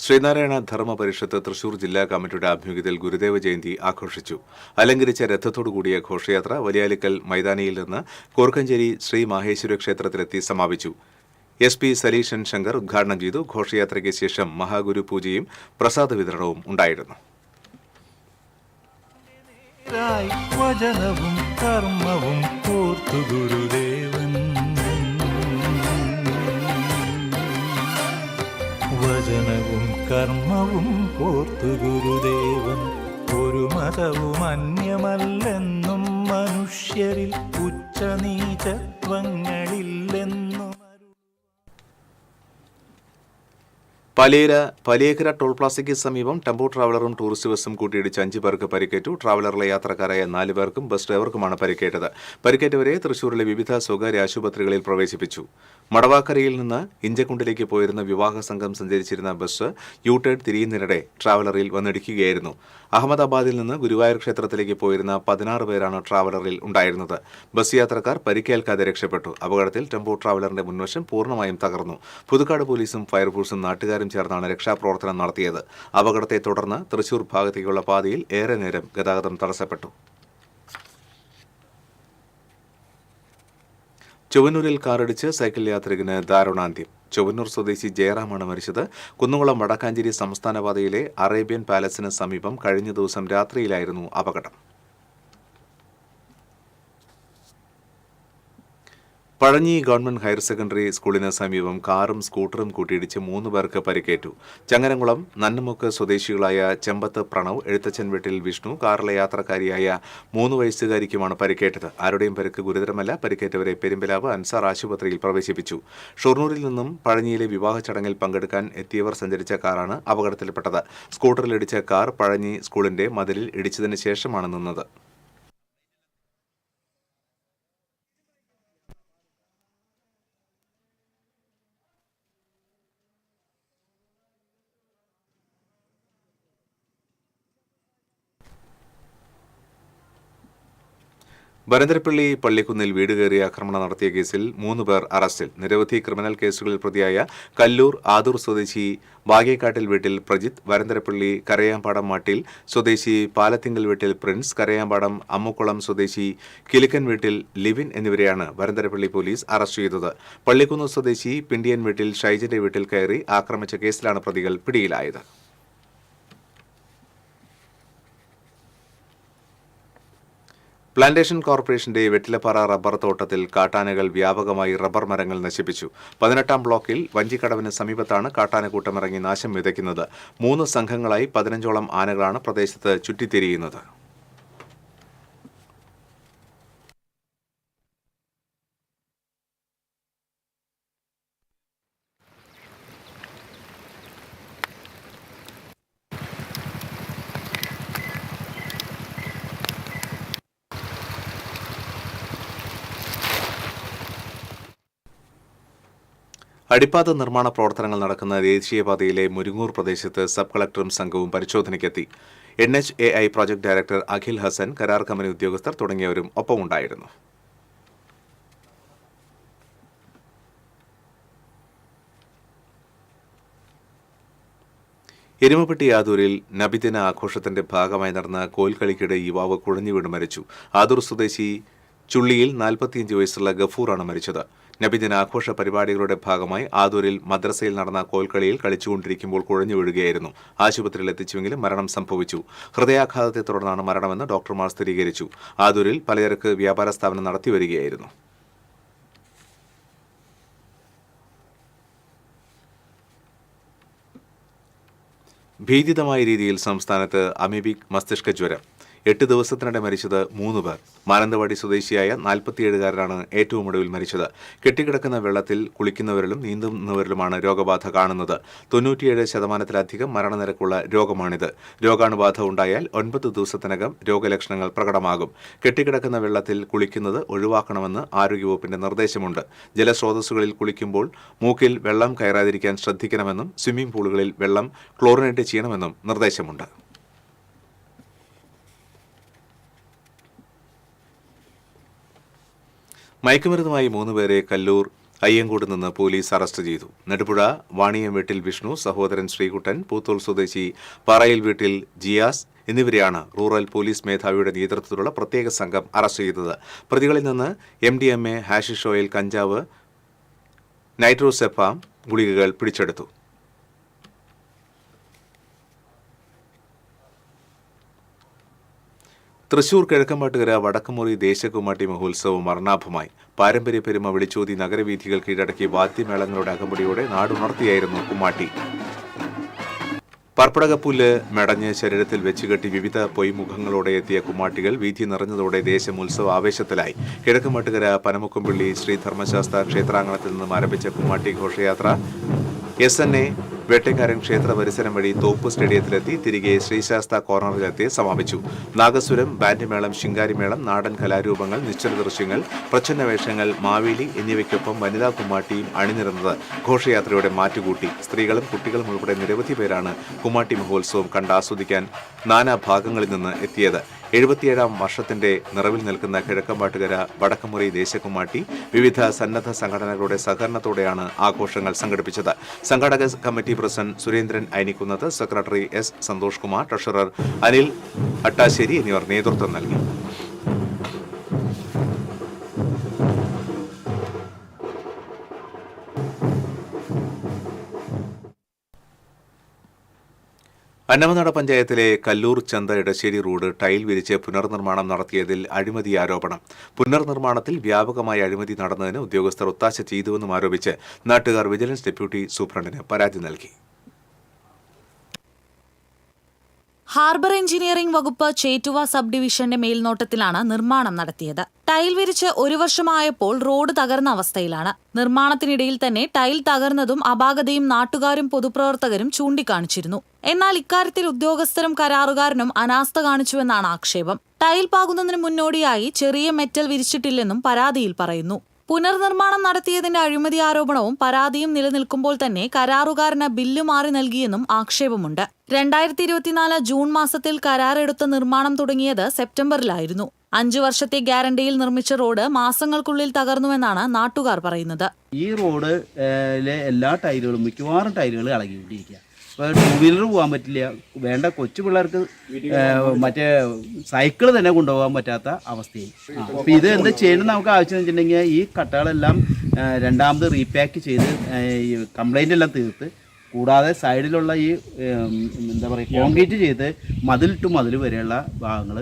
ശ്രീനാരായണ ധർമ്മ പരിഷത്ത് തൃശൂർ ജില്ലാ കമ്മിറ്റിയുടെ ആഭിമുഖ്യത്തിൽ ഗുരുദേവ ജയന്തി ആഘോഷിച്ചു. അലങ്കരിച്ച രഥത്തോടുകൂടിയ ഘോഷയാത്ര വലിയാലിക്കൽ മൈതാനിയിൽ നിന്ന് കോർക്കഞ്ചേരി ശ്രീ മാഹേശ്വര ക്ഷേത്രത്തിലെത്തി സമാപിച്ചു. SP സലീഷൻ ശങ്കർ ഉദ്ഘാടനം ചെയ്തു. ഘോഷയാത്രയ്ക്ക് ശേഷം മഹാഗുരു പൂജയും പ്രസാദ വിതരണവും ഉണ്ടായിരുന്നു. ഒന്നായി വചനവും കർമ്മവും കോർത്തു ഗുരുദേവൻ. വചനവും കർമ്മവും കോർത്തു ഗുരുദേവൻ. ഒരു മതവും അന്യമല്ലെന്നും മനുഷ്യരിൽ ഉച്ചനീചത്വങ്ങളില്ലെന്നും. പലിയേക്കര ടോൾ പ്ലാസയ്ക്ക് സമീപം ടെമ്പോ ട്രാവലറും ടൂറിസ്റ്റ് ബസ്സും കൂട്ടിയിടിച്ച് 5 പേർക്ക് പരിക്കേറ്റു. ട്രാവലറിലെ യാത്രക്കാരായ 4 പേർക്കും ബസ് ഡ്രൈവർക്കുമാണ് പരിക്കേറ്റത്. പരിക്കേറ്റവരെ തൃശൂരിലെ വിവിധ സ്വകാര്യ ആശുപത്രികളിൽ പ്രവേശിപ്പിച്ചു. മടവാക്കരയിൽ നിന്ന് ഇഞ്ചക്കുണ്ടിലേക്ക് പോയിരുന്ന വിവാഹ സംഘം സഞ്ചരിച്ചിരുന്ന ബസ് യു-ടേൺ തിരിയുന്നതിനിടെ ട്രാവലറിൽ വന്നിടിക്കുകയായിരുന്നു. അഹമ്മദാബാദിൽ നിന്ന് ഗുരുവായൂർ ക്ഷേത്രത്തിലേക്ക് പോയിരുന്ന 16 പേരാണ് ട്രാവലറിൽ ഉണ്ടായിരുന്നത്. ബസ് യാത്രക്കാർ പരിക്കേൽക്കാതെ രക്ഷപ്പെട്ടു. അപകടത്തിൽ ടെമ്പോ ട്രാവലറിന്റെ മുൻവശം പൂർണ്ണമായും തകർന്നു. പുതുക്കാട് പോലീസും ഫയർഫോഴ്സും നാട്ടുകാരും ചേർന്നാണ് രക്ഷാപ്രവർത്തനം നടത്തിയത്. അപകടത്തെ തുടർന്ന് തൃശൂർ ഭാഗത്തേക്കുള്ള പാതയിൽ ഏറെ നേരം ഗതാഗതം തടസ്സപ്പെട്ടു. ചൊവ്വന്നൂരിൽ കാറിടിച്ച് സൈക്കിൾ യാത്രികന് ദാരുണാന്ത്യം. ചൊവ്വന്നൂർ സ്വദേശി ജയറാമാണ് മരിച്ചത്. കുന്നുകുളം വടക്കാഞ്ചേരി സംസ്ഥാന പാതയിലെ അറേബ്യൻ പാലസിന് സമീപം കഴിഞ്ഞ ദിവസം രാത്രിയിലായിരുന്നു അപകടം. പഴഞ്ഞി ഗവൺമെന്റ് ഹയർ സെക്കൻഡറി സ്കൂളിന് സമീപം കാറും സ്കൂട്ടറും കൂട്ടിയിടിച്ച് 3 പേർക്ക് പരിക്കേറ്റു. ചങ്ങരംകുളം നന്നമുക്ക് സ്വദേശികളായ ചെമ്പത്ത് പ്രണവ്, എഴുത്തച്ഛൻ വീട്ടിൽ വിഷ്ണു, കാറിലെ യാത്രക്കാരിയായ 3 വയസ്സുകാരിക്കുമാണ് പരിക്കേറ്റത്. ആരുടെയും പരിക്ക് ഗുരുതരമല്ല. പരിക്കേറ്റവരെ പെരുമ്പലാവ് അൻസാർ ആശുപത്രിയിൽ പ്രവേശിപ്പിച്ചു. ഷൊർണൂരിൽ നിന്നും പഴഞ്ഞിയിലെ വിവാഹ ചടങ്ങിൽ പങ്കെടുക്കാൻ എത്തിയവർ സഞ്ചരിച്ച കാറാണ് അപകടത്തിൽപ്പെട്ടത്. സ്കൂട്ടറിലിടിച്ച കാർ പഴഞ്ഞി സ്കൂളിന്റെ മതിലിൽ ഇടിച്ചതിന് ശേഷമാണ് നിന്നത്. വരന്തരപ്പള്ളി പള്ളിക്കുന്നിൽ വീട് കയറി ആക്രമണം നടത്തിയ കേസിൽ 3 പേർ അറസ്റ്റിൽ. നിരവധി ക്രിമിനൽ കേസുകളിൽ പ്രതിയായ കല്ലൂർ ആദൂർ സ്വദേശി ബാഗേക്കാട്ടിൽ വീട്ടിൽ പ്രജിത്ത്, വരന്തരപ്പള്ളി കരയാമ്പാടം മാട്ടിൽ സ്വദേശി പാലത്തിങ്കൽ വീട്ടിൽ പ്രിൻസ്, കരയാമ്പാടം അമ്മുക്കുളം സ്വദേശി കിലുക്കൻ വീട്ടിൽ ലിവിൻ എന്നിവരെയാണ് വരന്തരപ്പള്ളി പോലീസ് അറസ്റ്റ് ചെയ്തത്. പള്ളിക്കുന്ന് സ്വദേശി പിണ്ടിയൻ വീട്ടിൽ ഷൈജന്റെ വീട്ടിൽ കയറി ആക്രമിച്ച കേസിലാണ് പ്രതികൾ പിടിയിലായത്. പ്ലാന്റേഷൻ കോർപ്പറേഷന്റെ വെറ്റിലപ്പാറ റബ്ബർ തോട്ടത്തിൽ കാട്ടാനകൾ വ്യാപകമായി റബ്ബർ മരങ്ങൾ നശിപ്പിച്ചു. 18-ാം ബ്ലോക്കിൽ വഞ്ചിക്കടവിന് സമീപത്താണ് കാട്ടാനക്കൂട്ടമിറങ്ങി നാശം വിതയ്ക്കുന്നത്. 3 സംഘങ്ങളായി 15ഓളം ആനകളാണ് പ്രദേശത്ത് ചുറ്റിത്തിരിയുന്നത്. അടിപ്പാത നിർമ്മാണ പ്രവർത്തനങ്ങൾ നടക്കുന്ന ദേശീയപാതയിലെ മുരിങ്ങൂർ പ്രദേശത്ത് സബ് കളക്ടറും സംഘവും പരിശോധനയ്ക്കെത്തി. NHAI project director Akhil Hasan, കരാർ കമ്പനി ഉദ്യോഗസ്ഥർ തുടങ്ങിയവരും ഒപ്പമുണ്ടായിരുന്നു. എരുമപ്പെട്ടി ആദൂരിൽ നബിദിന ആഘോഷത്തിന്റെ ഭാഗമായി നടന്ന കോൽക്കളിക്കിടെ യുവാവ് കുഴഞ്ഞു വീണ് മരിച്ചു. ആദൂർ സ്വദേശി ചുള്ളിയിൽ 45 വയസ്സുള്ള ഗഫൂറാണ് മരിച്ചത്. നബിദിനാഘോഷ പരിപാടികളുടെ ഭാഗമായി ആദൂരിൽ മദ്രസയിൽ നടന്ന കോൽക്കളിയിൽ കളിച്ചുകൊണ്ടിരിക്കുമ്പോൾ കുഴഞ്ഞു വീഴുകയായിരുന്നു. ആശുപത്രിയിൽ എത്തിച്ചുവെങ്കിലും മരണം സംഭവിച്ചു. ഹൃദയാഘാതത്തെ തുടർന്നാണ് മരണമെന്ന് ഡോക്ടർമാർ സ്ഥിരീകരിച്ചു. ആദൂരിൽ പലചരക്ക് വ്യാപാര സ്ഥാപനം നടത്തിവരികയായിരുന്നു. ഭീതിതമായ രീതിയിൽ സംസ്ഥാനത്ത് അമീബിക് മസ്തിഷ്ക ജ്വരം. 8 ദിവസത്തിനിടെ മരിച്ചത് 3 പേർ. മാനന്തവാടി സ്വദേശിയായ 47-കാരനാണ് ഏറ്റവും ഒടുവിൽ മരിച്ചത്. കെട്ടിക്കിടക്കുന്ന വെള്ളത്തിൽ കുളിക്കുന്നവരിലും നീന്തുന്നവരിലുമാണ് രോഗബാധ കാണുന്നത്. 97% മരണനിരക്കുള്ള രോഗമാണിത്. രോഗാണുബാധ ഉണ്ടായാൽ 9 ദിവസത്തിനകം രോഗലക്ഷണങ്ങൾ പ്രകടമാകും. കെട്ടിക്കിടക്കുന്ന വെള്ളത്തിൽ കുളിക്കുന്നത് ഒഴിവാക്കണമെന്ന് ആരോഗ്യവകുപ്പിന്റെ നിർദ്ദേശമുണ്ട്. ജലസ്രോതസ്സുകളിൽ കുളിക്കുമ്പോൾ മൂക്കിൽ വെള്ളം കയറാതിരിക്കാൻ ശ്രദ്ധിക്കണമെന്നും സ്വിമ്മിംഗ് പൂളുകളിൽ വെള്ളം ക്ലോറിനേറ്റ് ചെയ്യണമെന്നും നിർദ്ദേശമുണ്ട്. മയക്കുമരുന്നുമായി 3 പേരെ കല്ലൂർ അയ്യങ്കോട് നിന്ന് പോലീസ് അറസ്റ്റ് ചെയ്തു. നെടുപുഴ വാണിയം വീട്ടിൽ വിഷ്ണു, സഹോദരൻ ശ്രീകുട്ടൻ, പൂത്തോൾ സ്വദേശി പാറയിൽ വീട്ടിൽ ജിയാസ് എന്നിവരെയാണ് റൂറൽ പോലീസ് മേധാവിയുടെ നേതൃത്വത്തിലുള്ള പ്രത്യേക സംഘം അറസ്റ്റ് ചെയ്തത്. പ്രതികളിൽ നിന്ന് MDMA, ഹാഷിഷ് ഓയിൽ, കഞ്ചാവ്, നൈട്രോസെപ്പാം ഗുളികകൾ പിടിച്ചെടുത്തു. തൃശൂർ കിഴക്കമ്പാട്ടുകര വടക്കുമുറി ദേശകുമാട്ടി മഹോത്സവം വർണ്ണാഭമായി. പാരമ്പര്യ പെരുമ വിളിച്ചോതി നഗരവീഥികൾ കീഴടക്കി വാദ്യമേളങ്ങളുടെ അകമ്പടിയോടെ നാടുണർത്തിയായിരുന്നു കുമ്മാട്ടി. പർപ്പടകപ്പുല്ല് മെടഞ്ഞ് ശരീരത്തിൽ വെച്ചുകെട്ടി വിവിധ പൊയ്മുഖങ്ങളോടെ എത്തിയ കുമ്മാട്ടികൾ വീഥി നിറഞ്ഞതോടെ ദേശം ഉത്സവ ആവേശത്തിലായി. കിഴക്കമ്പാട്ടുകര പനമുക്കംപള്ളി ശ്രീ ധർമ്മശാസ്ത്ര ക്ഷേത്രാങ്കണത്തിൽ നിന്നും ആരംഭിച്ച കുമ്മാട്ടി ഘോഷയാത്ര SNA വേട്ടക്കാരൻ ക്ഷേത്ര പരിസരം വഴി തോപ്പ് സ്റ്റേഡിയത്തിലെത്തി തിരികെ ശ്രീശാസ്ത കോർണറിലെത്തി സമാപിച്ചു. നാഗസ്വരം, ബാൻഡ്മേളം, ശിങ്കാരിമേളം, നാടൻ കലാരൂപങ്ങൾ, നിശ്ചല ദൃശ്യങ്ങൾ, പ്രച്ഛന്നവേഷങ്ങൾ, മാവേലി എന്നിവയ്ക്കൊപ്പം വനിതാ കുമ്മാട്ടിയും അണിനിരന്നത് ഘോഷയാത്രയുടെ മാറ്റുകൂട്ടി. സ്ത്രീകളും കുട്ടികളും ഉൾപ്പെടെ നിരവധി പേരാണ് കുമ്മാട്ടി മഹോത്സവം കണ്ടാസ്വദിക്കാൻ നാനാഭാഗങ്ങളിൽ നിന്ന് എത്തിയത്. 77ാം വർഷത്തിന്റെ നിറവിൽ നിൽക്കുന്ന കിഴക്കമ്പാട്ടുകര വടക്കുമുറി ദേശകുമ്മാട്ടി വിവിധ സന്നദ്ധ സംഘടനകളുടെ സഹകരണത്തോടെയാണ് ആഘോഷങ്ങൾ സംഘടിപ്പിച്ചത്. സംഘാടക committee president Surendran Ainikkunnath, secretary S. Santhosh Kumar, treasurer Anil Attassery എന്നിവർ നേതൃത്വം നൽകി. അന്നമനട പഞ്ചായത്തിലെ കല്ലൂർ ചന്ത ഇടശ്ശേരി റോഡ് ടൈൽ വിരിച്ച് പുനർനിർമ്മാണം നടത്തിയതിൽ അഴിമതി ആരോപണം. പുനർനിർമ്മാണത്തിൽ വ്യാപകമായ അഴിമതി നടന്നതിന് ഉദ്യോഗസ്ഥർ ഒത്താശ ചെയ്തുവെന്നും ആരോപിച്ച് നാട്ടുകാർ വിജിലൻസ് ഡെപ്യൂട്ടി സൂപ്രണ്ടിന് പരാതി നൽകി. ഹാർബർ എഞ്ചിനീയറിംഗ് വകുപ്പ് ചേറ്റുവ സബ് ഡിവിഷന്റെ മേൽനോട്ടത്തിലാണ് നിർമ്മാണം നടത്തിയത്. ടൈൽ വിരിച്ച് 1 വർഷമായപ്പോൾ റോഡ് തകർന്ന അവസ്ഥയിലാണ്. നിർമ്മാണത്തിനിടയിൽ തന്നെ ടൈൽ തകർന്നതും അപാകതയും നാട്ടുകാരും പൊതുപ്രവർത്തകരും ചൂണ്ടിക്കാണിച്ചിരുന്നു. എന്നാൽ ഇക്കാര്യത്തിൽ ഉദ്യോഗസ്ഥരും കരാറുകാരനും അനാസ്ഥ കാണിച്ചുവെന്നാണ് ആക്ഷേപം. ടൈൽ പാകുന്നതിന് മുന്നോടിയായി ചെറിയ മെറ്റൽ വിരിച്ചിട്ടില്ലെന്നും പരാതിയിൽ പറയുന്നു. പുനർനിർമ്മാണം നടത്തിയതിന്റെ അഴിമതി ആരോപണവും പരാതിയും നിലനിൽക്കുമ്പോൾ തന്നെ കരാറുകാരന് ബില്ല് മാറി നൽകിയെന്നും ആക്ഷേപമുണ്ട്. 2024 ജൂൺ മാസത്തിൽ കരാറെടുത്ത നിർമ്മാണം തുടങ്ങിയത് സെപ്റ്റംബറിലായിരുന്നു. 5 വർഷത്തെ ഗ്യാരണ്ടിയിൽ നിർമ്മിച്ച റോഡ് മാസങ്ങൾക്കുള്ളിൽ തകർന്നുവെന്നാണ് നാട്ടുകാർ പറയുന്നത്. ഈ റോഡിലെ എല്ലാ ടൈലുകളും മിക്കവാറും ടൈലുകൾ ഇളകിക്കൊണ്ടിരിക്കുക. ഇപ്പോൾ 2 വീലർ പോകാൻ പറ്റില്ല. വേണ്ട കൊച്ചു പിള്ളേർക്ക് മറ്റേ സൈക്കിൾ തന്നെ കൊണ്ടുപോകാൻ പറ്റാത്ത അവസ്ഥയിൽ. അപ്പോൾ ഇത് എന്ത് ചെയ്യണം നമുക്ക് ആവശ്യം വെച്ചിട്ടുണ്ടെങ്കിൽ ഈ കട്ടകളെല്ലാം രണ്ടാമത് റീപാക്ക് ചെയ്ത് കംപ്ലൈൻ്റ് എല്ലാം തീർത്ത്, കൂടാതെ സൈഡിലുള്ള ഈ എന്താ പറയുക കോൺക്രീറ്റ് ചെയ്ത് മതിൽ ടു മതിൽ വരെയുള്ള ഭാഗങ്ങൾ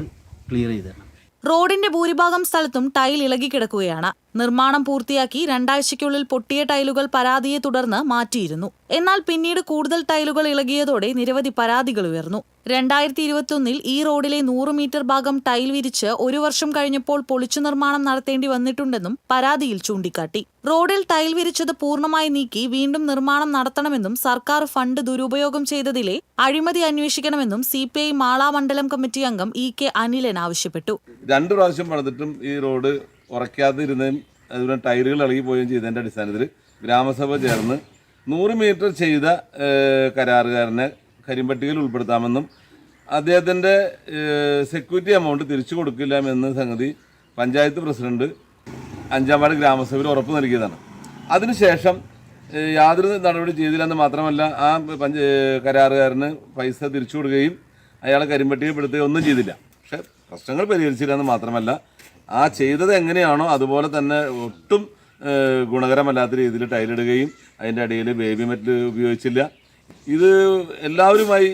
ക്ലിയർ ചെയ്ത് തരണം. റോഡിന്റെ ഭൂരിഭാഗം സ്ഥലത്തും ടൈൽ ഇളകിക്കിടക്കുകയാണ്. നിർമ്മാണം പൂർത്തിയാക്കി 2 ആഴ്ചയ്ക്കുള്ളിൽ പൊട്ടിയ ടൈലുകൾ പരാതിയെ തുടർന്ന് മാറ്റിയിരുന്നു. എന്നാൽ പിന്നീട് കൂടുതൽ ടൈലുകൾ ഇളകിയതോടെ നിരവധി പരാതികൾ ഉയർന്നു. 2021 ഈ റോഡിലെ 100 മീറ്റർ ഭാഗം ടൈൽ വിരിച്ച് 1 വർഷം കഴിഞ്ഞപ്പോൾ പൊളിച്ചു നിർമ്മാണം നടത്തേണ്ടി വന്നിട്ടുണ്ടെന്നും പരാതിയിൽ ചൂണ്ടിക്കാട്ടി. റോഡിൽ ടൈൽ വിരിച്ചത് പൂർണ്ണമായി നീക്കി വീണ്ടും നിർമ്മാണം നടത്തണമെന്നും സർക്കാർ ഫണ്ട് ദുരുപയോഗം ചെയ്തതിലെ അഴിമതി അന്വേഷിക്കണമെന്നും CPI മാള മണ്ഡലം കമ്മിറ്റി അംഗം EK അനിലൻ ആവശ്യപ്പെട്ടു. 2 പ്രാവശ്യം പണിതിട്ടും ഈ റോഡ് ഉറക്കാതിരുന്നതും അതുപോലെ ടയറുകൾ ഇളകിപ്പോവുകയും ചെയ്തതിൻ്റെ അടിസ്ഥാനത്തിൽ ഗ്രാമസഭ ചേർന്ന് 100 മീറ്റർ ചെയ്ത കരാറുകാരനെ കരിമ്പട്ടികയിൽ ഉൾപ്പെടുത്താമെന്നും അദ്ദേഹത്തിൻ്റെ സെക്യൂരിറ്റി എമൗണ്ട് തിരിച്ചു കൊടുക്കില്ലെന്ന സംഗതി പഞ്ചായത്ത് പ്രസിഡന്റ് 5-ാം വാർഡ് ഗ്രാമസഭയിൽ ഉറപ്പ് നൽകിയതാണ്. അതിനുശേഷം യാതൊരു നടപടി ചെയ്തില്ലെന്ന് മാത്രമല്ല ആ കരാറുകാരന് പൈസ തിരിച്ചു കൊടുക്കുകയും അയാളെ കരിമ്പട്ടികപ്പെടുത്തുകയും ഒന്നും ചെയ്തില്ല. പക്ഷേ പ്രശ്നങ്ങൾ പരിഹരിച്ചില്ലെന്ന് മാത്രമല്ല ആ ചെയ്തത് എങ്ങനെയാണോ അതുപോലെ തന്നെ ഒട്ടും ഗുണകരമല്ലാത്ത രീതിയിൽ ടൈലിടുകയും അതിൻ്റെ അടിയിൽ ബേബി മെറ്റൽ ഉപയോഗിച്ചില്ല. ഇത് എല്ലാവരുമായി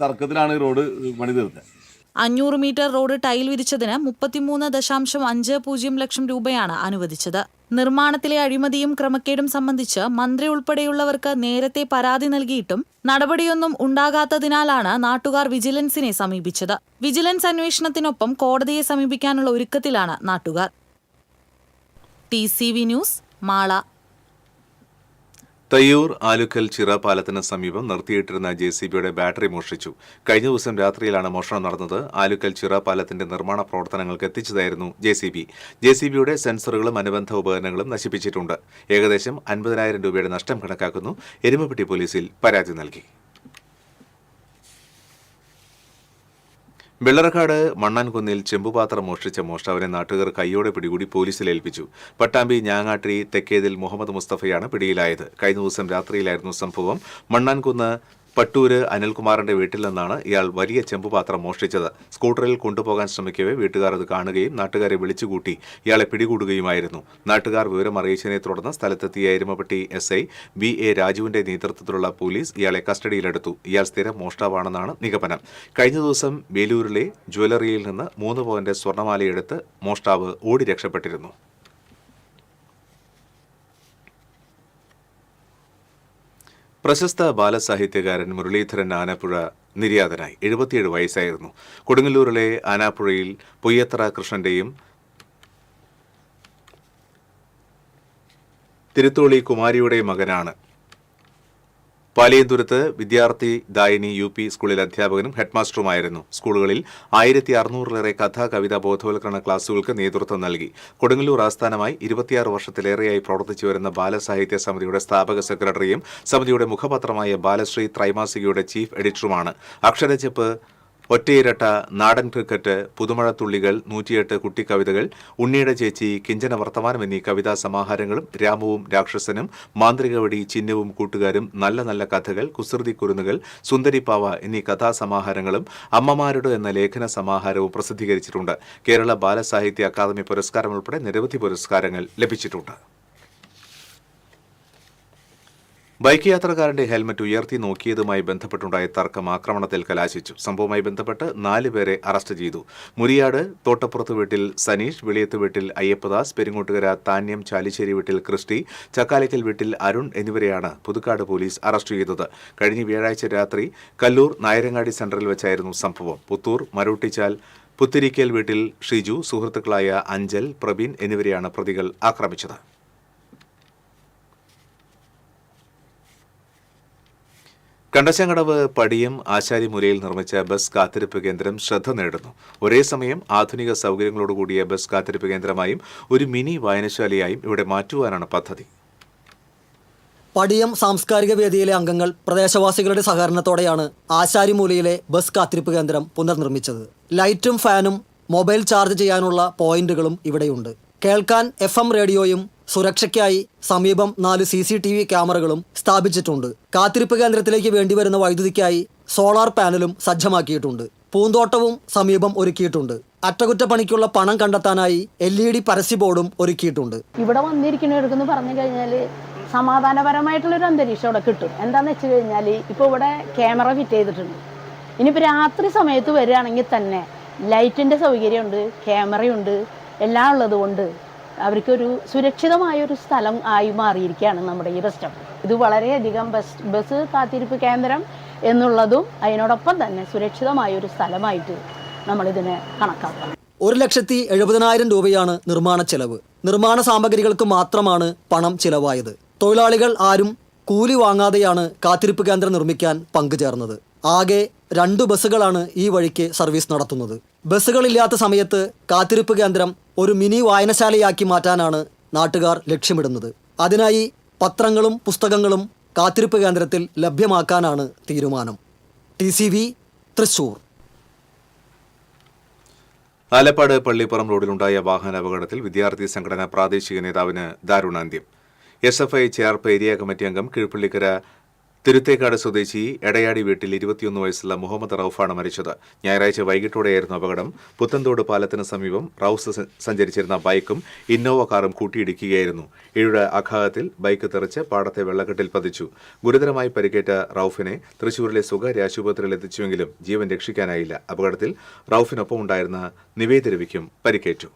തർക്കത്തിലാണ് ഈ റോഡ് പണി തീർത്തത്. 500 മീറ്റർ റോഡ് ടൈൽ വിരിച്ചതിന് 33.50 ലക്ഷം രൂപയാണ് അനുവദിച്ചത്. നിർമ്മാണത്തിലെ അഴിമതിയും ക്രമക്കേടും സംബന്ധിച്ച് മന്ത്രി ഉൾപ്പെടെയുള്ളവർക്ക് നേരത്തെ പരാതി നൽകിയിട്ടും നടപടിയൊന്നും ഉണ്ടാകാത്തതിനാലാണ് നാട്ടുകാർ വിജിലൻസിനെ സമീപിച്ചത്. വിജിലൻസ് അന്വേഷണത്തിനൊപ്പം കോടതിയെ സമീപിക്കാനുള്ള ഒരുക്കത്തിലാണ് നാട്ടുകാർ. TCV news, Mala. തയ്യൂർ ആലുക്കൽ ചിറ പാലത്തിന് സമീപം നിർത്തിയിട്ടിരുന്ന JCBയുടെ ബാറ്ററി മോഷ്ടിച്ചു. കഴിഞ്ഞ ദിവസം രാത്രിയിലാണ് മോഷണം നടന്നത്. ആലുക്കൽ ചിറ പാലത്തിന്റെ നിർമ്മാണ പ്രവർത്തനങ്ങൾക്ക് എത്തിച്ചതായിരുന്നു JCBയുടെ സെൻസറുകളും അനുബന്ധ ഉപകരണങ്ങളും നശിപ്പിച്ചിട്ടുണ്ട്. ഏകദേശം 50,000 രൂപയുടെ നഷ്ടം കണക്കാക്കുന്നു. എരുമപ്പെട്ടി പോലീസിൽ പരാതി നൽകി. വെള്ളറക്കാട് മണ്ണാൻകുന്നിൽ ചെമ്പുപാത്രം മോഷ്ടിച്ച മോഷ്ടാവിനെ നാട്ടുകാർ കൈയോടെ പിടികൂടി പോലീസിൽ ഏൽപ്പിച്ചു. പട്ടാമ്പി ഞാങ്ങാട്ടി തെക്കേതിൽ മുഹമ്മദ് മുസ്തഫയാണ് പിടിയിലായത്. കഴിഞ്ഞ ദിവസം രാത്രിയിലായിരുന്നു സംഭവം. മണ്ണാൻകുന്ന് പട്ടൂര് അനിൽകുമാറിന്റെ വീട്ടിൽ നിന്നാണ് ഇയാൾ വലിയ ചെമ്പുപാത്രം മോഷ്ടിച്ചത്. സ്കൂട്ടറിൽ കൊണ്ടുപോകാൻ ശ്രമിക്കവേ വീട്ടുകാർ അത് കാണുകയും നാട്ടുകാരെ വിളിച്ചുകൂട്ടി ഇയാളെ പിടികൂടുകയുമായിരുന്നു. നാട്ടുകാർ വിവരം അറിയിച്ചതിനെ തുടർന്ന് സ്ഥലത്തെത്തിയ എരുമപ്പെട്ടി SI BA രാജുവിന്റെ നേതൃത്വത്തിലുള്ള പോലീസ് ഇയാളെ കസ്റ്റഡിയിലെടുത്തു. ഇയാൾ സ്ഥിരം മോഷ്ടാവാണെന്നാണ് നിഗമനം. കഴിഞ്ഞ ദിവസം വേലൂരിലെ ജ്വല്ലറിയിൽ നിന്ന് 3 പവന്റെ സ്വർണ്ണമാലയെടുത്ത് മോഷ്ടാവ് ഓടി രക്ഷപ്പെട്ടിരുന്നു. പ്രശസ്ത ബാലസാഹിത്യകാരൻ മുരളീധരൻ ആനാപ്പുഴ നിര്യാതനായി. 77 വയസ്സായിരുന്നു. കൊടുങ്ങല്ലൂരിലെ ആനാപ്പുഴയിൽ പൊയ്യത്തറ കൃഷ്ണന്റെയും തിരുത്തോളി കുമാരിയുടെയും മകനാണ്. പാലിയന്തുരത്ത് വിദ്യാർത്ഥി ദായിനി UP സ്കൂളിൽ അധ്യാപകനും ഹെഡ്മാസ്റ്ററുമായിരുന്നു. സ്കൂളുകളിൽ 1600-ലേറെ കഥാ കവിതാ ബോധവൽക്കരണ ക്ലാസുകൾക്ക് നേതൃത്വം നൽകി. കൊടുങ്ങല്ലൂർ ആസ്ഥാനമായി 26 വർഷത്തിലേറെയായി പ്രവർത്തിച്ചുവരുന്ന ബാലസാഹിത്യ സമിതിയുടെ സ്ഥാപക സെക്രട്ടറിയും സമിതിയുടെ മുഖപത്രമായ ബാലശ്രീ ത്രൈമാസികയുടെ ചീഫ് എഡിറ്ററുമാണ്. അക്ഷരജപ്പ്, ഒറ്റയിരട്ട, നാടൻ ക്രിക്കറ്റ്, പുതുമഴത്തുള്ളികൾ, 108 കുട്ടിക്കവിതകൾ, ഉണ്ണിയുടെ ചേച്ചി, കിഞ്ചന വർത്തമാനം എന്നീ കവിതാ സമാഹാരങ്ങളും രാമുവും രാക്ഷസനും, മാന്ത്രികവടി, ചിഹ്നവും കൂട്ടുകാരും, നല്ല നല്ല കഥകൾ, കുസൃതി കുരുന്നുകൾ, സുന്ദരിപ്പാവ എന്നീ കഥാസമാഹാരങ്ങളും അമ്മമാരുടെ എന്ന ലേഖന സമാഹാരവും പ്രസിദ്ധീകരിച്ചിട്ടുണ്ട്. കേരള ബാലസാഹിത്യ അക്കാദമി പുരസ്കാരം ഉൾപ്പെടെ നിരവധി പുരസ്കാരങ്ങൾ ലഭിച്ചിട്ടുണ്ട്. ബൈക്ക് യാത്രക്കാരന്റെ ഹെൽമറ്റ് ഉയർത്തി നോക്കിയതുമായി ബന്ധപ്പെട്ടുണ്ടായ തർക്കം ആക്രമണത്തിൽ കലാശിച്ചു. സംഭവവുമായി ബന്ധപ്പെട്ട് 4 പേരെ അറസ്റ്റ് ചെയ്തു. മുരിയാട് തോട്ടപ്പുറത്ത് വീട്ടിൽ സനീഷ്, വെളിയത്ത് വീട്ടിൽ അയ്യപ്പദാസ്, പെരിങ്ങോട്ടുകര താന്യം ചാലിശ്ശേരി വീട്ടിൽ ക്രിസ്റ്റി, ചക്കാലയ്ക്കൽ വീട്ടിൽ അരുൺ എന്നിവരെയാണ് പുതുക്കാട് പോലീസ് അറസ്റ്റ് ചെയ്തത്. കഴിഞ്ഞ വ്യാഴാഴ്ച രാത്രി കല്ലൂർ നായരങ്ങാടി സെന്ററിൽ വെച്ചായിരുന്നു സംഭവം. പുത്തൂർ മരൂട്ടിച്ചാൽ പുത്തിരിക്കൽ വീട്ടിൽ ഷിജു, സുഹൃത്തുക്കളായ അഞ്ചൽ, പ്രബീൻ എന്നിവരെയാണ് പ്രതികൾ ആക്രമിച്ചത്. കണ്ടശങ്കടവ് പടിയം ആശാരിമുലയിൽ നിർമ്മിച്ച ബസ് കാത്തിരിപ്പ് കേന്ദ്രം ശ്രദ്ധ നേടുന്നു. ഒരേ സമയം ആധുനിക സൗകര്യങ്ങളോടുകൂടിയ ബസ് കാത്തിരിപ്പ് കേന്ദ്രമായും ഒരു മിനി വായനശാലയായും ഇവിടെ മാറ്റുവാനാണ് പദ്ധതി. പടിയം സാംസ്കാരിക വേദിയിലെ അംഗങ്ങൾ പ്രദേശവാസികളുടെ സഹകരണത്തോടെയാണ് ആശാരിമൂലയിലെ ബസ് കാത്തിരിപ്പ് കേന്ദ്രം പുനർനിർമ്മിച്ചത്. ലൈറ്റും ഫാനും മൊബൈൽ ചാർജ് ചെയ്യാനുള്ള പോയിന്റുകളും ഇവിടെയുണ്ട്. കേൾക്കാൻ FM റേഡിയോയും സുരക്ഷയ്ക്കായി സമീപം 4 CCTV ക്യാമറകളും സ്ഥാപിച്ചിട്ടുണ്ട്. കാത്തിരിപ്പ് കേന്ദ്രത്തിലേക്ക് വേണ്ടിവരുന്ന വൈദ്യുതിക്കായി സോളാർ പാനലും സജ്ജമാക്കിയിട്ടുണ്ട്. പൂന്തോട്ടവും സമീപം ഒരുക്കിയിട്ടുണ്ട്. അറ്റകുറ്റപ്പണിക്കുള്ള പണം കണ്ടെത്താനായി LED പരസ്യ ബോർഡും ഒരുക്കിയിട്ടുണ്ട്. ഇവിടെ വന്നിരിക്കുന്നവർക്കെന്ന് പറഞ്ഞു കഴിഞ്ഞാൽ സമാധാനപരമായിട്ടുള്ളൊരു അന്തരീക്ഷം ഇവിടെ കിട്ടും. എന്താണെന്ന് വെച്ച് കഴിഞ്ഞാൽ ഇപ്പോൾ ഇവിടെ ക്യാമറ ഫിറ്റ് ചെയ്തിട്ടുണ്ട്. ഇനിയിപ്പോൾ രാത്രി സമയത്ത് വരികയാണെങ്കിൽ തന്നെ ലൈറ്റിൻ്റെ സൗകര്യമുണ്ട്, ക്യാമറയുണ്ട്, എല്ലാം ഉള്ളതുകൊണ്ട് അവർക്കൊരു സുരക്ഷിതമായൊരു സ്ഥലം ആയി മാറിയിരിക്കുകയാണ് നമ്മുടെ ഈ ബസ് സ്റ്റോപ്പ്. ഇത് വളരെയധികം ബസ് കാത്തിരിപ്പ് കേന്ദ്രം എന്നുള്ളതും അതിനോടൊപ്പം തന്നെ സുരക്ഷിതമായൊരു സ്ഥലമായിട്ട് നമ്മളിതിനെ കണക്കാക്കണം. 1,70,000 രൂപയാണ് നിർമ്മാണ ചെലവ്. നിർമ്മാണ സാമഗ്രികൾക്ക് മാത്രമാണ് പണം ചിലവായത്. തൊഴിലാളികൾ ആരും കൂലി വാങ്ങാതെയാണ് കാത്തിരിപ്പ് കേന്ദ്രം നിർമ്മിക്കാൻ പങ്കുചേർന്നത്. ആകെ 2 ബസ്സുകളാണ് ഈ വഴിക്ക് സർവീസ് നടത്തുന്നത്. ബസ്സുകളില്ലാത്ത സമയത്ത് കാത്തിരിപ്പ് കേന്ദ്രം ഒരു മിനി വായനശാലയാക്കി മാറ്റാനാണ് നാട്ടുകാർ ലക്ഷ്യമിടുന്നത്. അതിനായി പത്രങ്ങളും പുസ്തകങ്ങളും കാത്തിരിപ്പ് കേന്ദ്രത്തിൽ ലഭ്യമാക്കാനാണ് തീരുമാനം. TCV തൃശൂർ. ആലപ്പാട് പള്ളിപ്പുറം റോഡിലുണ്ടായ വാഹനാപകടത്തിൽ വിദ്യാർത്ഥി സംഘടന പ്രാദേശിക നേതാവിന് ദാരുണാന്ത്യം. SFI ചേർപ്പ് ഏരിയ കമ്മിറ്റി അംഗം കീഴ്പള്ളിക്കര തിരുത്തേക്കാട് സ്വദേശി എടയാടി വീട്ടിൽ 21 വയസ്സുള്ള മുഹമ്മദ് റൌഫാണ് മരിച്ചത്. ഞായറാഴ്ച വൈകിട്ടോടെയായിരുന്നു അപകടം. പുത്തൻതോട് പാലത്തിന് സമീപം റൌഫ് സഞ്ചരിച്ചിരുന്ന ബൈക്കും ഇന്നോവ കാറും കൂട്ടിയിടിക്കുകയായിരുന്നു. ഇവരുടെ ആഘാതത്തിൽ ബൈക്ക് തെറിച്ച് പാടത്തെ വെള്ളക്കെട്ടിൽ പതിച്ചു. ഗുരുതരമായി പരിക്കേറ്റ റൌഫിനെ തൃശൂരിലെ സ്വകാര്യ ആശുപത്രിയിൽ എത്തിച്ചുവെങ്കിലും ജീവൻ രക്ഷിക്കാനായില്ല. അപകടത്തിൽ റൌഫിനൊപ്പം ഉണ്ടായിരുന്ന നിവേദ് രവിക്കും പരിക്കേറ്റു.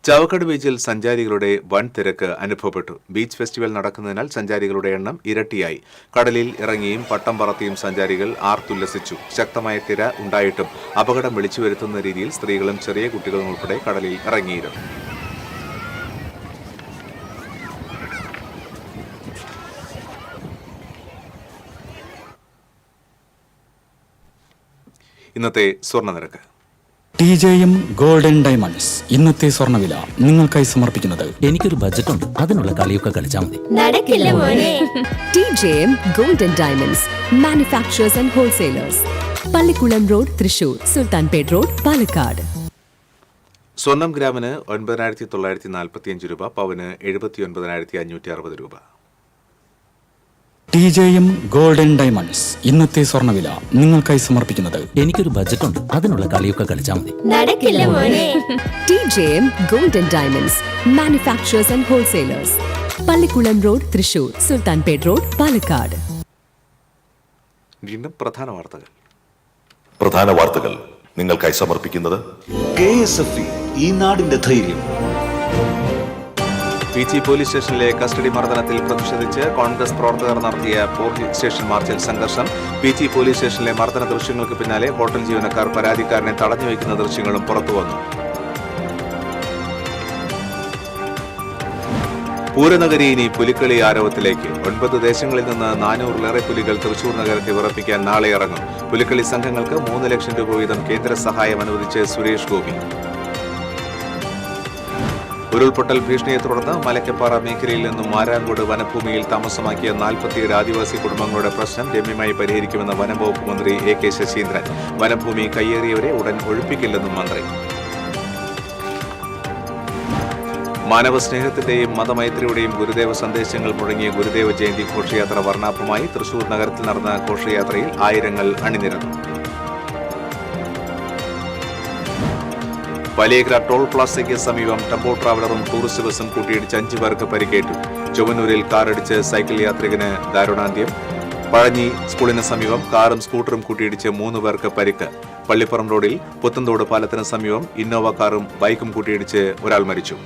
ചാവക്കാട് ബീച്ചിൽ സഞ്ചാരികളുടെ വൻ തിരക്ക് അനുഭവപ്പെട്ടു. ബീച്ച് ഫെസ്റ്റിവൽ നടക്കുന്നതിനാൽ സഞ്ചാരികളുടെ എണ്ണം ഇരട്ടിയായി. കടലിൽ ഇറങ്ങിയും പട്ടം പറത്തിയും സഞ്ചാരികൾ ആർത്തുല്ലസിച്ചു. ശക്തമായ തിര ഉണ്ടായിട്ടും അപകടം വിളിച്ചു വരുത്തുന്ന രീതിയിൽ സ്ത്രീകളും ചെറിയ കുട്ടികളും ഉൾപ്പെടെ കടലിൽ ഇറങ്ങിയിരുന്നു. ഇന്നത്തെ സ്വർണ്ണനിരക്ക്. TJM ഗോൾഡൻ ഡയമണ്ട്സ് ഇന്നത്തെ സ്വർണ്ണവില നിങ്ങൾക്കായി സമർപ്പിക്കുന്നത്. എനിക്കൊരു ബജറ്റ് ഉണ്ട്, അതിനുള്ള കളിയൊക്കെ കളിച്ചാൽ മതി. TJM golden diamonds manufacturers and wholesalers, Pallikkulam road, Thrissur, Sultanpet road, Palakkad. സ്വർണം ഗ്രാമിന് 9,945 രൂപ, പവന് 79,560 രൂപ. TJM ഗോൾഡൻ ഡയമണ്ട്സ് ഇന്നത്തെ സ്വർണ്ണവില നിങ്ങൾക്കായി സമർപ്പിക്കുന്നത് എനിക്കൊരു ബജറ്റ് ഉണ്ട് അതിനുള്ള കളിയൊക്കെ കളിച്ചാൽ മതി. TJM golden diamonds manufacturers and wholesalers, Pallikkulam road, Thrissur, Sultanpet road, Palakkad. വീണ്ടും പ്രധാന വാർത്തകൾ നിങ്ങൾക്കായി സമർപ്പിക്കുന്നത് KSFE, ഈ നാടിന്റെ ധൈര്യം. പീച്ചി പോലീസ് സ്റ്റേഷനിലെ കസ്റ്റഡി മർദ്ദനത്തിൽ പ്രതിഷേധിച്ച് കോൺഗ്രസ് പ്രവർത്തകർ നടത്തിയ പോലീസ് സ്റ്റേഷൻ മാർച്ചിൽ സംഘർഷം. പീച്ചി പോലീസ് സ്റ്റേഷനിലെ മർദ്ദന ദൃശ്യങ്ങൾക്ക് പിന്നാലെ ഹോട്ടൽ ജീവനക്കാർ പരാതിക്കാരനെ തടഞ്ഞുവയ്ക്കുന്ന ദൃശ്യങ്ങളും പുറത്തുവന്നു. പൂരനഗരി ഇനി പുലിക്കളി ആരവത്തിലേക്ക്. 9 ദേശങ്ങളിൽ നിന്ന് 400-ലേറെ പുലികൾ തൃശൂർ നഗരത്തെ വിറപ്പിക്കാൻ നാളെ ഇറങ്ങും. പുലിക്കളി സംഘങ്ങൾക്ക് 3 ലക്ഷം രൂപ വീതം കേന്ദ്ര സഹായം അനുവദിച്ച് സുരേഷ് ഗോപി. ഉരുൾപൊട്ടൽ ഭീഷണിയെ തുടർന്ന് മലക്കപ്പാറ മേഖലയിൽ നിന്നും മാരാങ്കോട് വനഭൂമിയിൽ താമസമാക്കിയ 47 ആദിവാസി കുടുംബങ്ങളുടെ പ്രശ്നം രമ്യമായി പരിഹരിക്കുമെന്ന് വനം വകുപ്പ് മന്ത്രി AK ശശീന്ദ്രൻ. വനഭൂമി കയ്യേറിയവരെ ഉടൻ ഒഴിപ്പിക്കില്ലെന്നും മന്ത്രി. മാനവ സ്നേഹത്തിന്റെയും മതമൈത്രിയുടെയും ഗുരുദേവ സന്ദേശങ്ങൾ മുഴങ്ങിയ ഗുരുദേവ ജയന്തി ഘോഷയാത്ര വർണ്ണാഭമായി. തൃശൂർ നഗരത്തിൽ നടന്ന ഘോഷയാത്രയിൽ ആയിരങ്ങൾ അണിനിരന്നു. വലിയഗ്ര ടോൾ പ്ലാസയ്ക്ക് സമീപം ടെമ്പോ ട്രാവലറും ടൂറിസ്റ്റ് ബസും കൂട്ടിയിടിച്ച് 5 പേർക്ക് പരിക്കേറ്റു. ചൊവ്വന്നൂരിൽ കാറിടിച്ച് സൈക്കിൾ യാത്രികന് ദാരുണാന്ത്യം. പഴഞ്ഞി സ്കൂളിന് സമീപം കാറും സ്കൂട്ടറും കൂട്ടിയിടിച്ച് 3 പേർക്ക് പരിക്ക്. പള്ളിപ്പുറം റോഡിൽ പുത്തൻതോട് പാലത്തിന് സമീപം ഇന്നോവ കാറും ബൈക്കും കൂട്ടിയിടിച്ച് ഒരാൾ മരിച്ചു.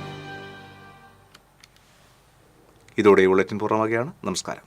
ഇതോടെ ബുള്ളറ്റിൻ പൂർണ്ണമാകുകയാണ്. നമസ്കാരം.